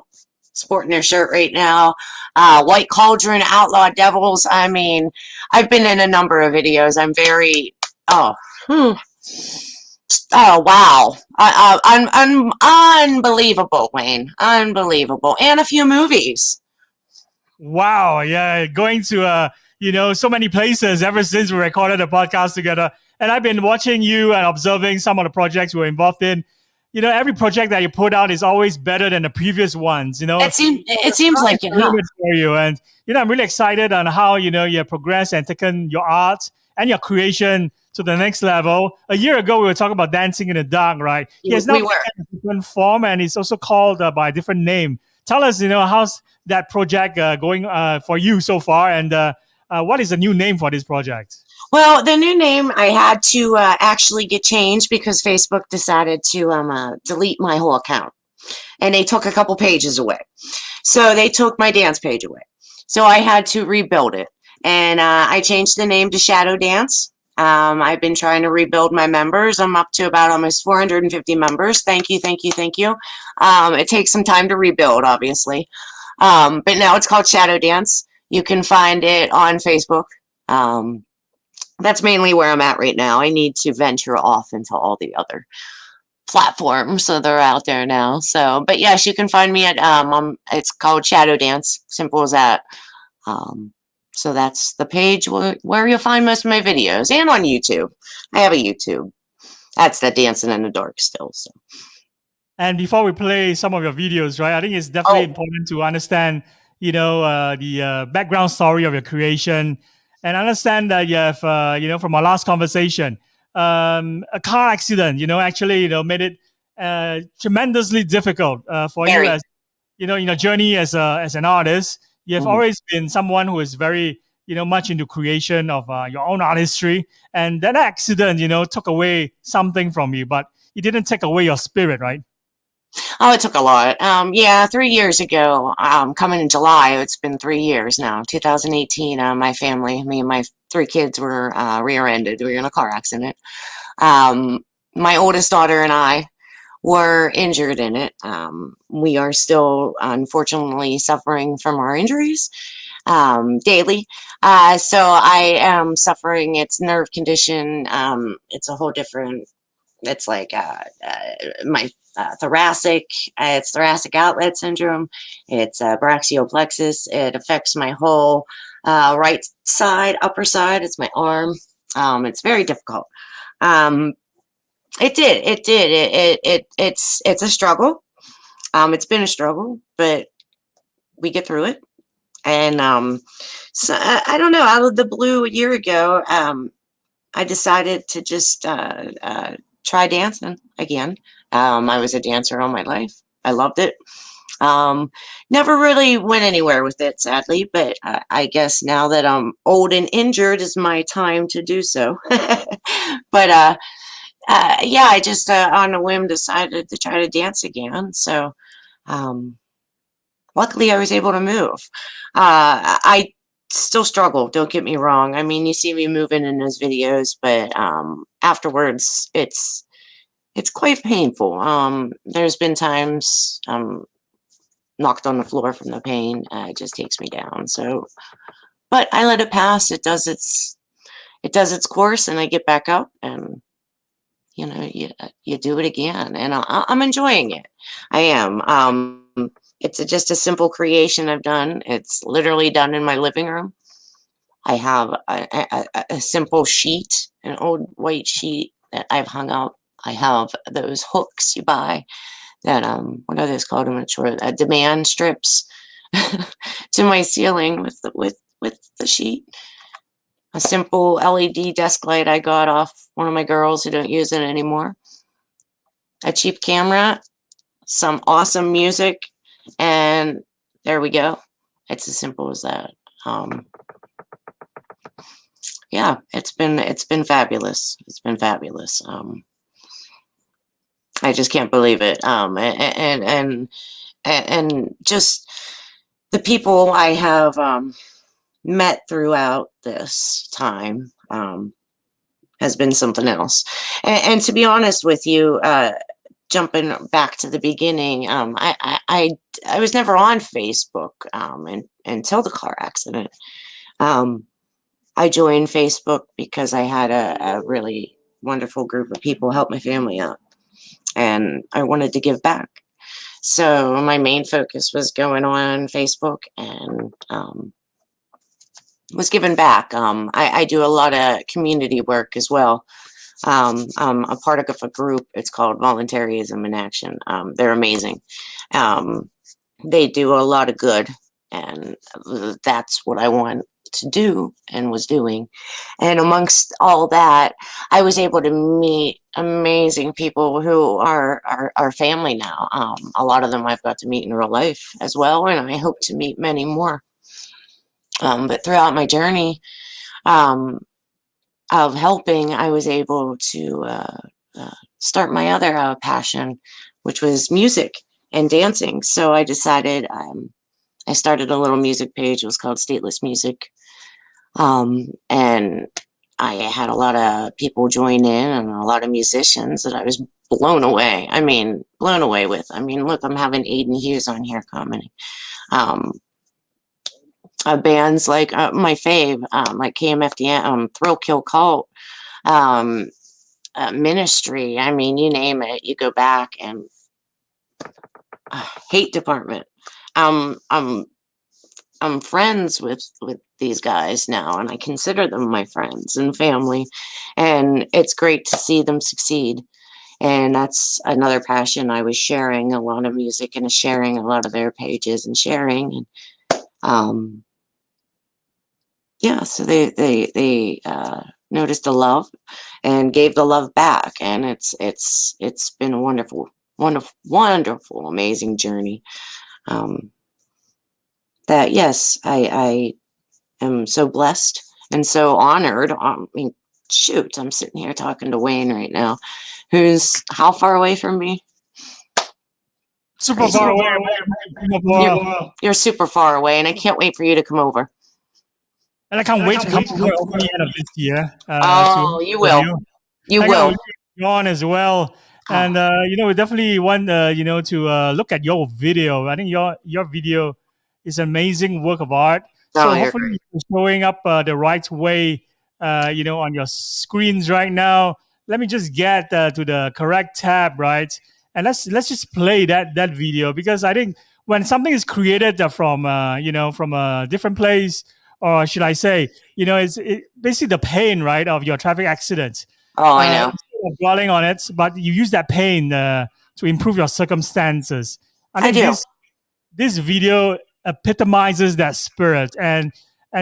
sporting their shirt right now, White Cauldron, Outlaw Devils. I mean, I've been in a number of videos. I'm very, wow. Unbelievable, Wayne. Unbelievable. And a few movies. Wow. Yeah. Going to, so many places ever since we recorded the podcast together. And I've been watching you and observing some of the projects we're involved in. Every project that you put out is always better than the previous ones. It seems like it, huh? For you. And I'm really excited on how you have progressed and taken your art and your creation to the next level. A year ago, we were talking about Dancing in the Dark, right? Yes, now a different form, and it's also called by a different name. Tell us, how's that project going for you so far, and what is the new name for this project? Well, the new name I had to actually get changed because Facebook decided to delete my whole account. And they took a couple pages away. So they took my dance page away. So I had to rebuild it. And I changed the name to Shadow Dance. I've been trying to rebuild my members. I'm up to about almost 450 members. Thank you. It takes some time to rebuild, obviously. But now it's called Shadow Dance. You can find it on Facebook. That's mainly where I'm at right now. I need to venture off into all the other platforms, so they're out there now. So, but yes, you can find me at it's called Shadow Dance. Simple as that. So that's the page where you'll find most of my videos, and on YouTube. I have a YouTube. That's the Dancing in the Dark still. So. And before we play some of your videos, right? I think it's definitely important to understand, the background story of your creation. And I understand that you have, from our last conversation, a car accident, actually, made it tremendously difficult for you Very. as, in your journey as an artist. You have Mhm. always been someone who is very, much into creation of your own artistry. And that accident, took away something from you, but it didn't take away your spirit, right? Oh, it took a lot. Yeah, 3 years ago, coming in July, it's been 3 years now, 2018, my family, me and my 3 kids were rear-ended. We were in a car accident. My oldest daughter and I were injured in it. We are still, unfortunately, suffering from our injuries daily. So I am suffering. It's nerve condition. It's a whole different. It's like my thoracic. It's thoracic outlet syndrome. It's brachial plexus. It affects my whole right side, upper side. It's my arm. It's very difficult. It did. It did. It's a struggle. It's been a struggle, but we get through it. And so I don't know. Out of the blue, a year ago, I decided to just try dancing again. I was a dancer all my life. I loved it. Never really went anywhere with it, sadly. But I guess now that I'm old and injured is my time to do so. But yeah, I just on a whim decided to try to dance again. So luckily I was able to move. I still struggle, don't get me wrong. I mean, you see me moving in those videos, but afterwards it's quite painful. There's been times I'm knocked on the floor from the pain. It just takes me down. So, but I let it pass. It does its course, and I get back up, and you do it again, and I'm enjoying it. I am. It's just a simple creation I've done. It's literally done in my living room. I have a simple sheet, an old white sheet that I've hung out. I have those hooks you buy that what are those called? I'm not sure. Demand strips to my ceiling with the sheet. A simple LED desk light I got off one of my girls who don't use it anymore. A cheap camera, some awesome music, and there we go. It's as simple as that. Yeah, it's been fabulous. It's been fabulous. I just can't believe it. And just the people I have met throughout this time has been something else. And to be honest with you, jumping back to the beginning, I was never on Facebook until the car accident. I joined Facebook because I had a really wonderful group of people help my family out, and I wanted to give back. So my main focus was going on Facebook and was giving back. I do a lot of community work as well. I'm a part of a group. It's called Voluntarism in Action. They're amazing. They do a lot of good, and that's what I want to do and was doing. And amongst all that, I was able to meet amazing people who are family now. A lot of them I've got to meet in real life as well, and I hope to meet many more. But throughout my journey of helping, I was able to start my other passion, which was music and dancing. So I decided I started a little music page. It was called Stateless Music. And I had a lot of people join in and a lot of musicians that I was blown away. I mean, blown away with. I mean, look, I'm having Aiden Hughes on here commenting. Bands like my fave, like KMFDM, Thrill Kill Cult, Ministry. I mean, you name it. You go back and Hate Department. I'm friends with these guys now, and I consider them my friends and family, and it's great to see them succeed. And that's another passion. I was sharing a lot of music and sharing a lot of their pages and sharing, and yeah, so they noticed the love and gave the love back, and it's been a wonderful, amazing journey. That yes, I am so blessed and so honored. I mean, shoot, I'm sitting here talking to Wayne right now, who's how far away from me? Super Crazy. far away. You're super far away, and I can't wait for you to come over. And I can't wait to come over at the end of this year. You will. You will. John as well. And we definitely want to look at your video. I think your video is an amazing work of art. So hopefully it's showing up the right way, on your screens right now. Let me just get to the correct tab, right? And let's just play that video, because I think when something is created from a different place, or should I say, it's basically the pain, right, of your traffic accident. Oh, I know. Instead of dwelling on it, but you use that pain to improve your circumstances. I think this video epitomizes that spirit, and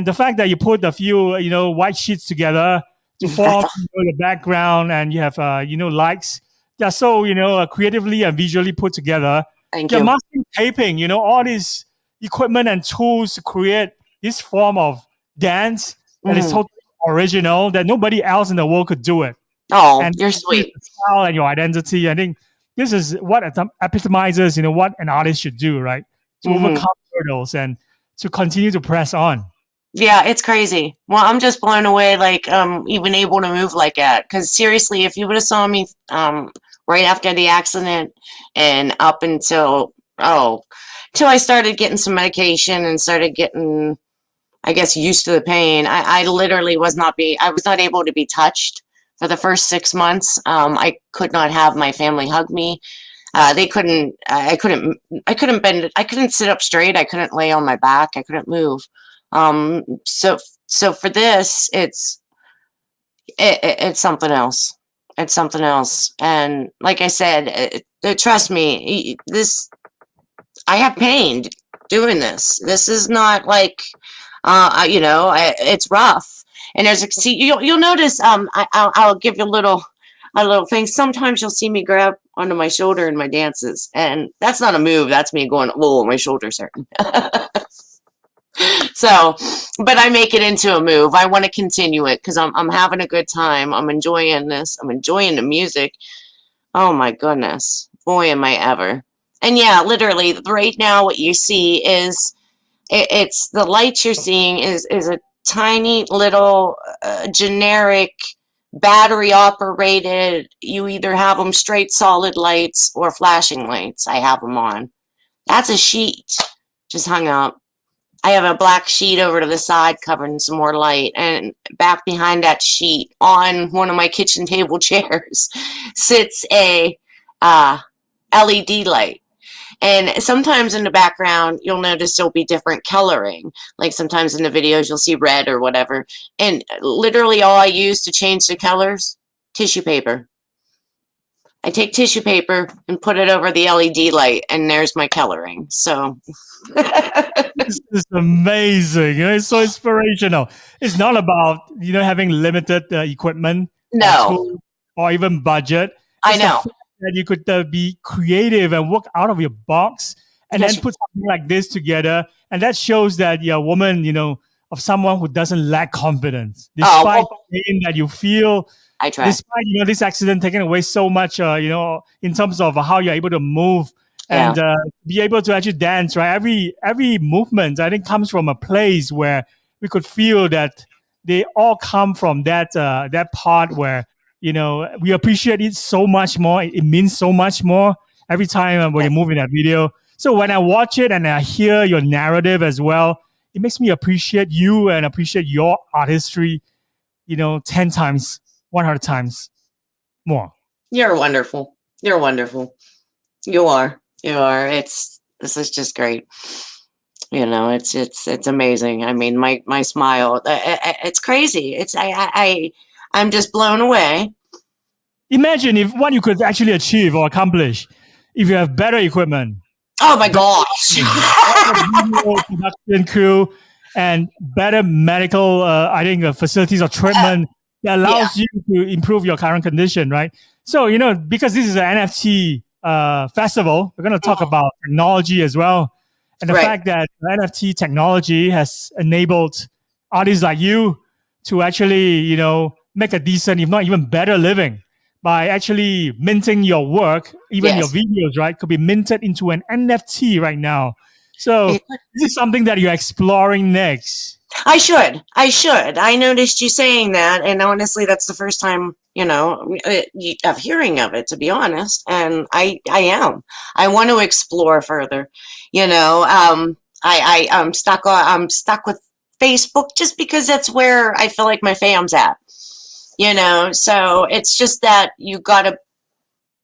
the fact that you put a few white sheets together to form the background, and you have lights. They're so creatively and visually put together. Thank You're you. masking taping, all this equipment and tools to create this form of dance that is totally original, that nobody else in the world could do it. Oh, And you're sweet. Style and your identity. I think this is what epitomizes, what an artist should do, right? To overcome hurdles and to continue to press on. Yeah, it's crazy. Well, I'm just blown away, like even able to move like that. Because seriously, if you would have saw me right after the accident and up until I started getting some medication and started getting, I guess, used to the pain, I literally was not able to be touched for the first 6 months. I could not have my family hug me. I couldn't bend it. I couldn't sit up straight. I couldn't lay on my back. I couldn't move. So for this, it's something else. It's something else. And like I said, trust me, I have pain doing this. This is not like, it's rough. And you'll notice, I'll give you a little thing. Sometimes you'll see me grab onto my shoulder in my dances, and that's not a move. That's me going, whoa, my shoulder's hurting. So, but I make it into a move. I want to continue it because I'm having a good time. I'm enjoying this. I'm enjoying the music. Oh my goodness. Boy, am I ever. And yeah, literally right now what you see is it's the lights you're seeing is a tiny little generic battery operated. You either have them straight solid lights or flashing lights. I have them on. That's a sheet just hung up. I have a black sheet over to the side covering some more light, and back behind that sheet on one of my kitchen table chairs sits a LED light. And sometimes in the background, you'll notice there'll be different coloring. Like sometimes in the videos, you'll see red or whatever. And literally all I use to change the colors, tissue paper. I take tissue paper and put it over the LED light, and there's my coloring. So this is amazing. It's so inspirational. It's not about having limited equipment, or even budget. I know that you could be creative and work out of your box, and then put something like this together, and that shows that you're a woman, of someone who doesn't lack confidence, despite the pain that you feel. I try. Despite this accident taking away so much, in terms of how you're able to move and be able to actually dance, right? Every movement, I think, comes from a place where we could feel that they all come from that part where we appreciate it so much more. It means so much more every time when you move in that video. So when I watch it and I hear your narrative as well, it makes me appreciate you and appreciate your artistry, 10 times. 100 times more. You're wonderful. You're wonderful. You are. This is just great. It's amazing. I mean, my smile, it's crazy. I'm just blown away. Imagine what you could actually achieve or accomplish if you have better equipment. Oh my gosh. Production crew, and better medical, I think, facilities or treatment that allows you to improve your current condition, right? So, because this is an NFT festival, we're going to talk about technology as well. And the fact that NFT technology has enabled artists like you to actually, make a decent, if not even better living by actually minting your work, even your videos, right? Could be minted into an NFT right now. So this is something that you're exploring next. I should. I noticed you saying that, and honestly, that's the first time, of hearing of it, to be honest. And I am. I want to explore further. I'm stuck with Facebook just because that's where I feel like my fam's at. So it's just that you gotta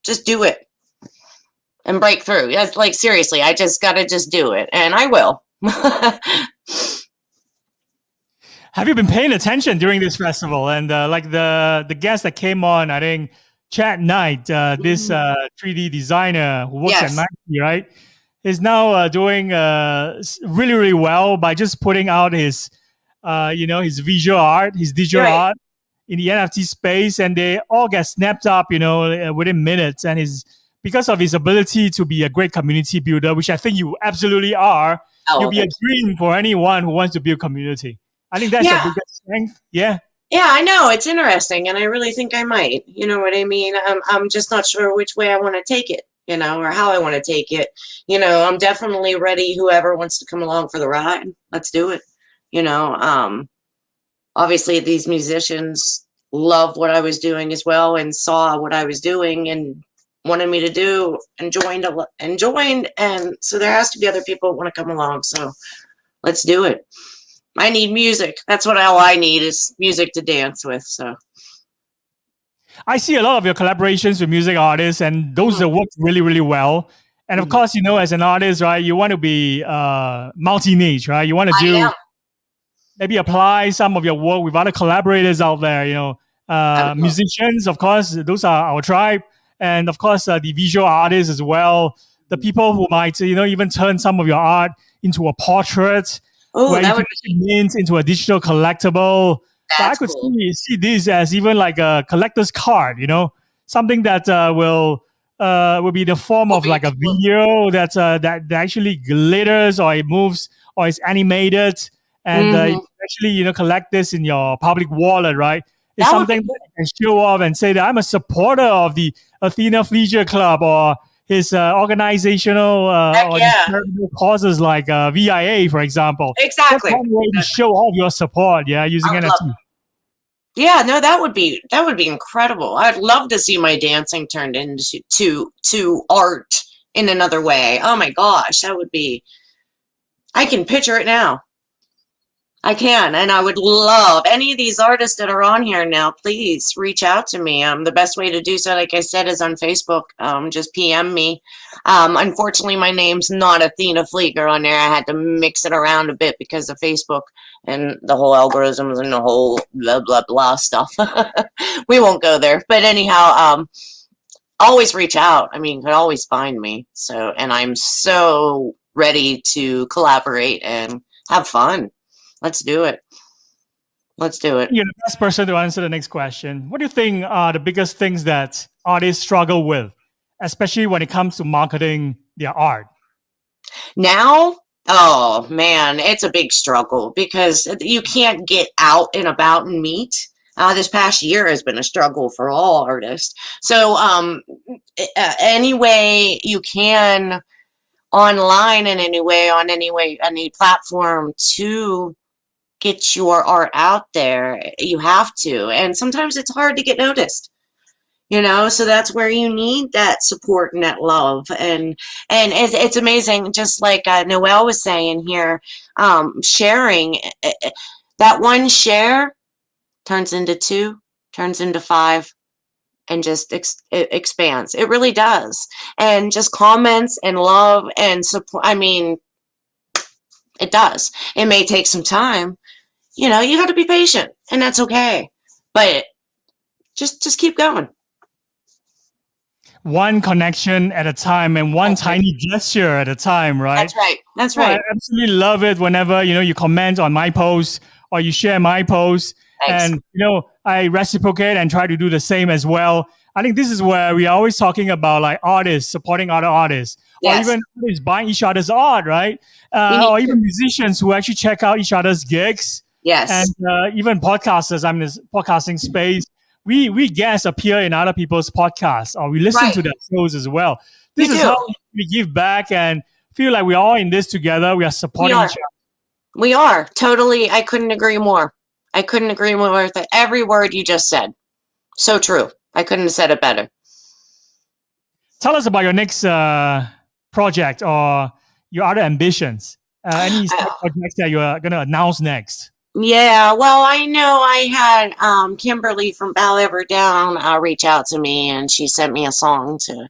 just do it and break through. That's like, seriously, I just gotta just do it, and I will. Have you been paying attention during this festival? And like the guest that came on, I think Chad Knight, this 3D designer who works at Nike, right, is now doing really, really well by just putting out his, his visual art, his digital art in the NFT space, and they all get snapped up, within minutes. And because of his ability to be a great community builder, which I think you absolutely are, you'll be a dream for anyone who wants to build community. I think that's your biggest strength. Yeah. Yeah, I know. It's interesting, and I really think I might. You know what I mean? I'm just not sure which way I want to take it, or how I want to take it. I'm definitely ready. Whoever wants to come along for the ride, let's do it. Obviously, these musicians love what I was doing as well, and saw what I was doing, and wanted me to do, and joined. And so there has to be other people who want to come along. So let's do it. I need music. That's all I need is music to dance with. So I see a lot of your collaborations with music artists, and those that work really, really well. And of course, as an artist, right, you want to be multi-niche, right? You want to maybe apply some of your work with other collaborators out there, musicians, of course, those are our tribe. And of course, the visual artists as well, the people who might, even turn some of your art into a portrait. Where you can mint into a digital collectible. So I could see this as even like a collector's card, something that will be the form of like a video that actually glitters, or it moves, or it's animated, and you can actually collect this in your public wallet, right? It's something that you can show off and say that I'm a supporter of the Athena Leisure Club, or his organizational or causes like VIA, for example. Exactly. That's one way to show off your support, using NFT. Yeah, no, that would be incredible. I'd love to see my dancing turned into art in another way. Oh my gosh, that would be. I can picture it now. I can, and I would love any of these artists that are on here now. Please reach out to me. The best way to do so, like I said, is on Facebook. Just PM me. Unfortunately, my name's not Athena Fleeger on there. I had to mix it around a bit because of Facebook and the whole algorithms and the whole blah blah blah stuff. We won't go there. But anyhow, always reach out. I mean, you can always find me. So, and I'm so ready to collaborate and have fun. Let's do it. Let's do it. You're the best person to answer the next question. What do you think are the biggest things that artists struggle with, especially when it comes to marketing their art? Now, oh man, it's a big struggle because you can't get out and about and meet. This past year has been a struggle for all artists. So any way you can online in any platform to get your art out there, you have to. And sometimes it's hard to get noticed, so that's where you need that support and that love. And it's amazing, just like Noelle was saying here, sharing. That one share turns into 2, turns into 5, and just it expands. It really does. And just comments and love and support. I mean, it does. It may take some time. You got to be patient, and that's okay. But just keep going. one connection at a time and one tiny gesture at a time, right? That's right. That's So I right. absolutely love it whenever, you comment on my post or you share my post. Thanks. And, I reciprocate and try to do the same as well. I think this is where we are always talking about like artists supporting other artists, Yes. or even artists buying each other's art, right? need Or to. even musicians who actually check out each other's gigs. Yes. And even podcasters. I'm in this podcasting space. We guest appear in other people's podcasts, or we listen Right. to their shows as well. This You is do. how we give back and feel like we're all in this together. We are supporting We are. each other. We are. Totally. I couldn't agree more. I couldn't agree more with every word you just said. So true. I couldn't have said it better. Tell us about your next project or your other ambitions. Any projects that you are going to announce next? Yeah, well, I know I had Kimberly from Bow Ever Down reach out to me, and she sent me a song to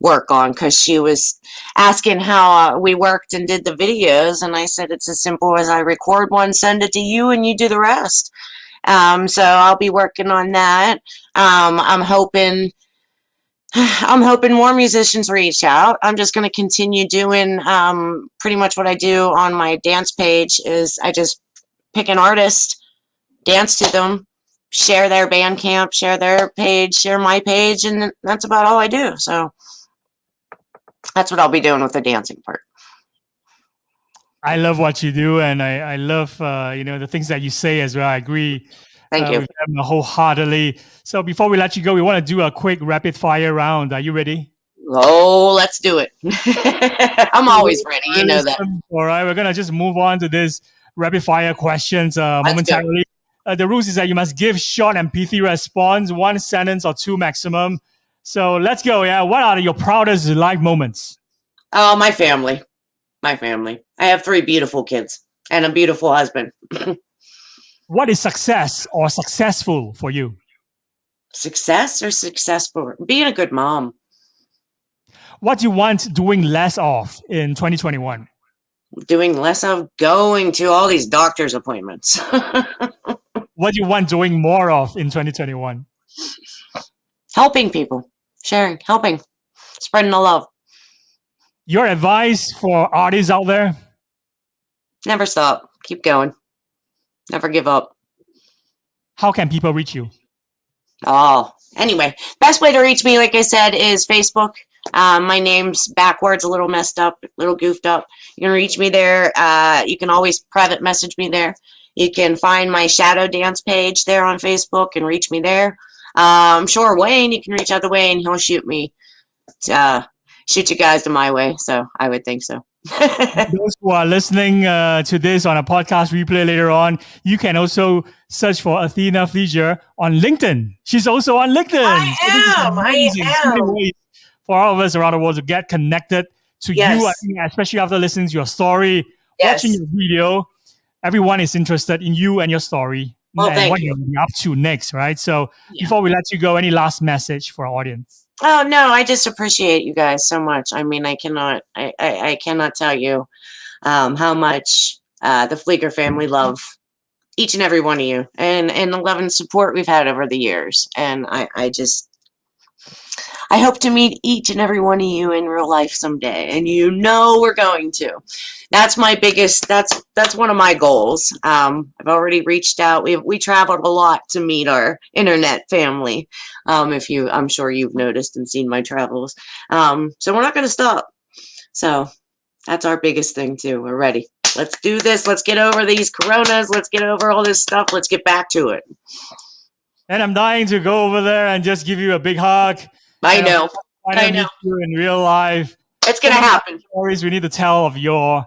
work on because she was asking how we worked and did the videos, and I said it's as simple as I record one, send it to you, and you do the rest. So I'll be working on that. I'm hoping more musicians reach out. I'm just going to continue doing pretty much what I do on my dance page. Is I just pick an artist, dance to them, share their Bandcamp, share their page, share my page, and that's about all I do. So that's what I'll be doing with the dancing part. I love what you do, and I love the things that you say as well. I agree. Thank you. With them wholeheartedly. So before we let you go, we want to do a quick rapid fire round. Are you ready? Oh, let's do it. I'm always ready. You know that. All right, we're gonna just move on to this rapid fire questions momentarily. The rules is that you must give short and pithy response, one sentence or two maximum. So let's go. Yeah, what are your proudest life moments? Oh, my family. My family. I have 3 beautiful kids and a beautiful husband. What is success or successful for you? Success or successful? Being a good mom. What do you want doing less of in 2021? Doing less of going to all these doctor's appointments. What do you want doing more of in 2021? Helping people. Sharing. Helping. Spreading the love. Your advice for artists out there? Never stop. Keep going. Never give up. How can people reach you? Oh, anyway, best way to reach me, like I said, is Facebook. My name's backwards, a little messed up, a little goofed up. You can reach me there. You can always private message me there. You can find my shadow dance page there on Facebook and reach me there. I'm sure Wayne, you can reach out to Wayne. He'll shoot you guys to my way. So I would think so. Those who are listening to this on a podcast replay later on, you can also search for Athena Fleischer on LinkedIn. She's also on LinkedIn. I am. Ways for all of us around the world to get connected to you, I think, especially after listening to your story, watching your video. Everyone is interested in you and your story and what you're up to next, right? So before we let you go, any last message for our audience? Oh no, I just appreciate you guys so much. I mean, I cannot tell you how much the Fleeger family love each and every one of you, and the love and support we've had over the years. And I hope to meet each and every one of you in real life someday, and we're going to. That's my biggest. That's one of my goals. I've already reached out. We traveled a lot to meet our internet family. I'm sure you've noticed and seen my travels. So we're not going to stop. So that's our biggest thing too. We're ready. Let's do this. Let's get over these coronas. Let's get over all this stuff. Let's get back to it. And I'm dying to go over there and just give you a big hug. I know. I know. You in real life. It's gonna happen. Stories we need to tell of your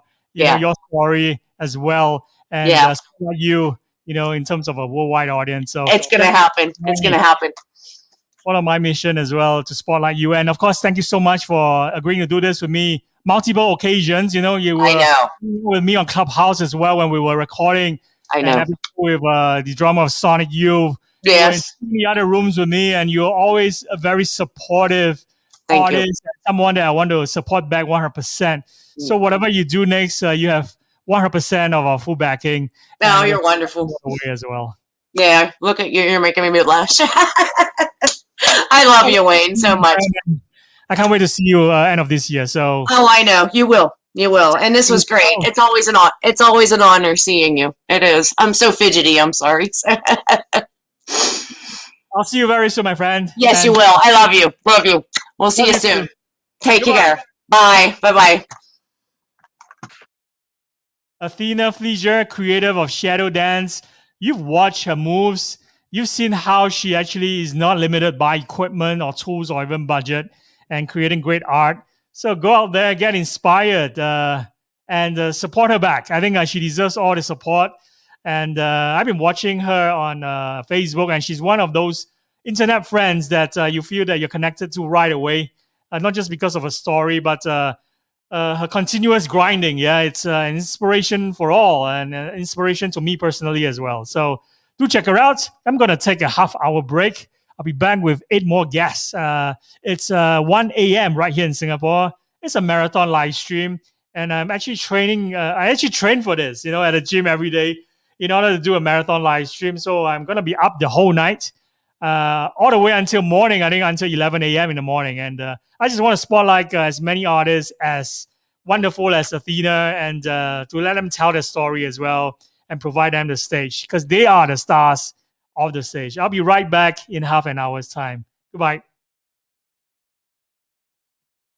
story as well, and you in terms of a worldwide audience. So it's gonna happen. It's gonna happen. One of my mission as well to spotlight you, and of course, thank you so much for agreeing to do this with me. Multiple occasions, you were with me on Clubhouse as well when we were recording. I know. With the drama of Sonic Youth. Yes. In the other rooms with me, and you're always a very supportive artist, someone that I want to support back 100%. So whatever you do next, you have 100% of our full backing. No, you're wonderful. As well. Yeah, look at you. You're making me blush. I love you, Wayne, so much. I can't wait to see you end of this year. So Oh, I know you will. You will, and this was great. It's always an honor seeing you. It is. I'm so fidgety. I'm sorry. I'll see you very soon, my friend. Yes, you will. I love you. Love you. We'll see you soon. Take care. Bye. Bye. Bye. Athena Fleischer, creator of Shadow Dance. You've watched her moves. You've seen how she actually is not limited by equipment or tools or even budget and creating great art. So go out there, get inspired, and support her back. I think she deserves all the support. And I've been watching her on Facebook, and she's one of those internet friends that you feel that you're connected to right away, not just because of her story, but her continuous grinding. Yeah, it's an inspiration for all and inspiration to me personally as well. So do check her out. I'm going to take a half-hour break. I'll be back with 8 more guests. It's 1 a.m. right here in Singapore. It's a marathon live stream. And I'm actually training. I actually train for this, at the gym every day in order to do a marathon live stream. So I'm going to be up the whole night, all the way until morning, I think until 11 a.m. in the morning. And I just want to spotlight as many artists as wonderful as Athena and to let them tell their story as well and provide them the stage because they are the stars of the stage. I'll be right back in half an hour's time. Goodbye.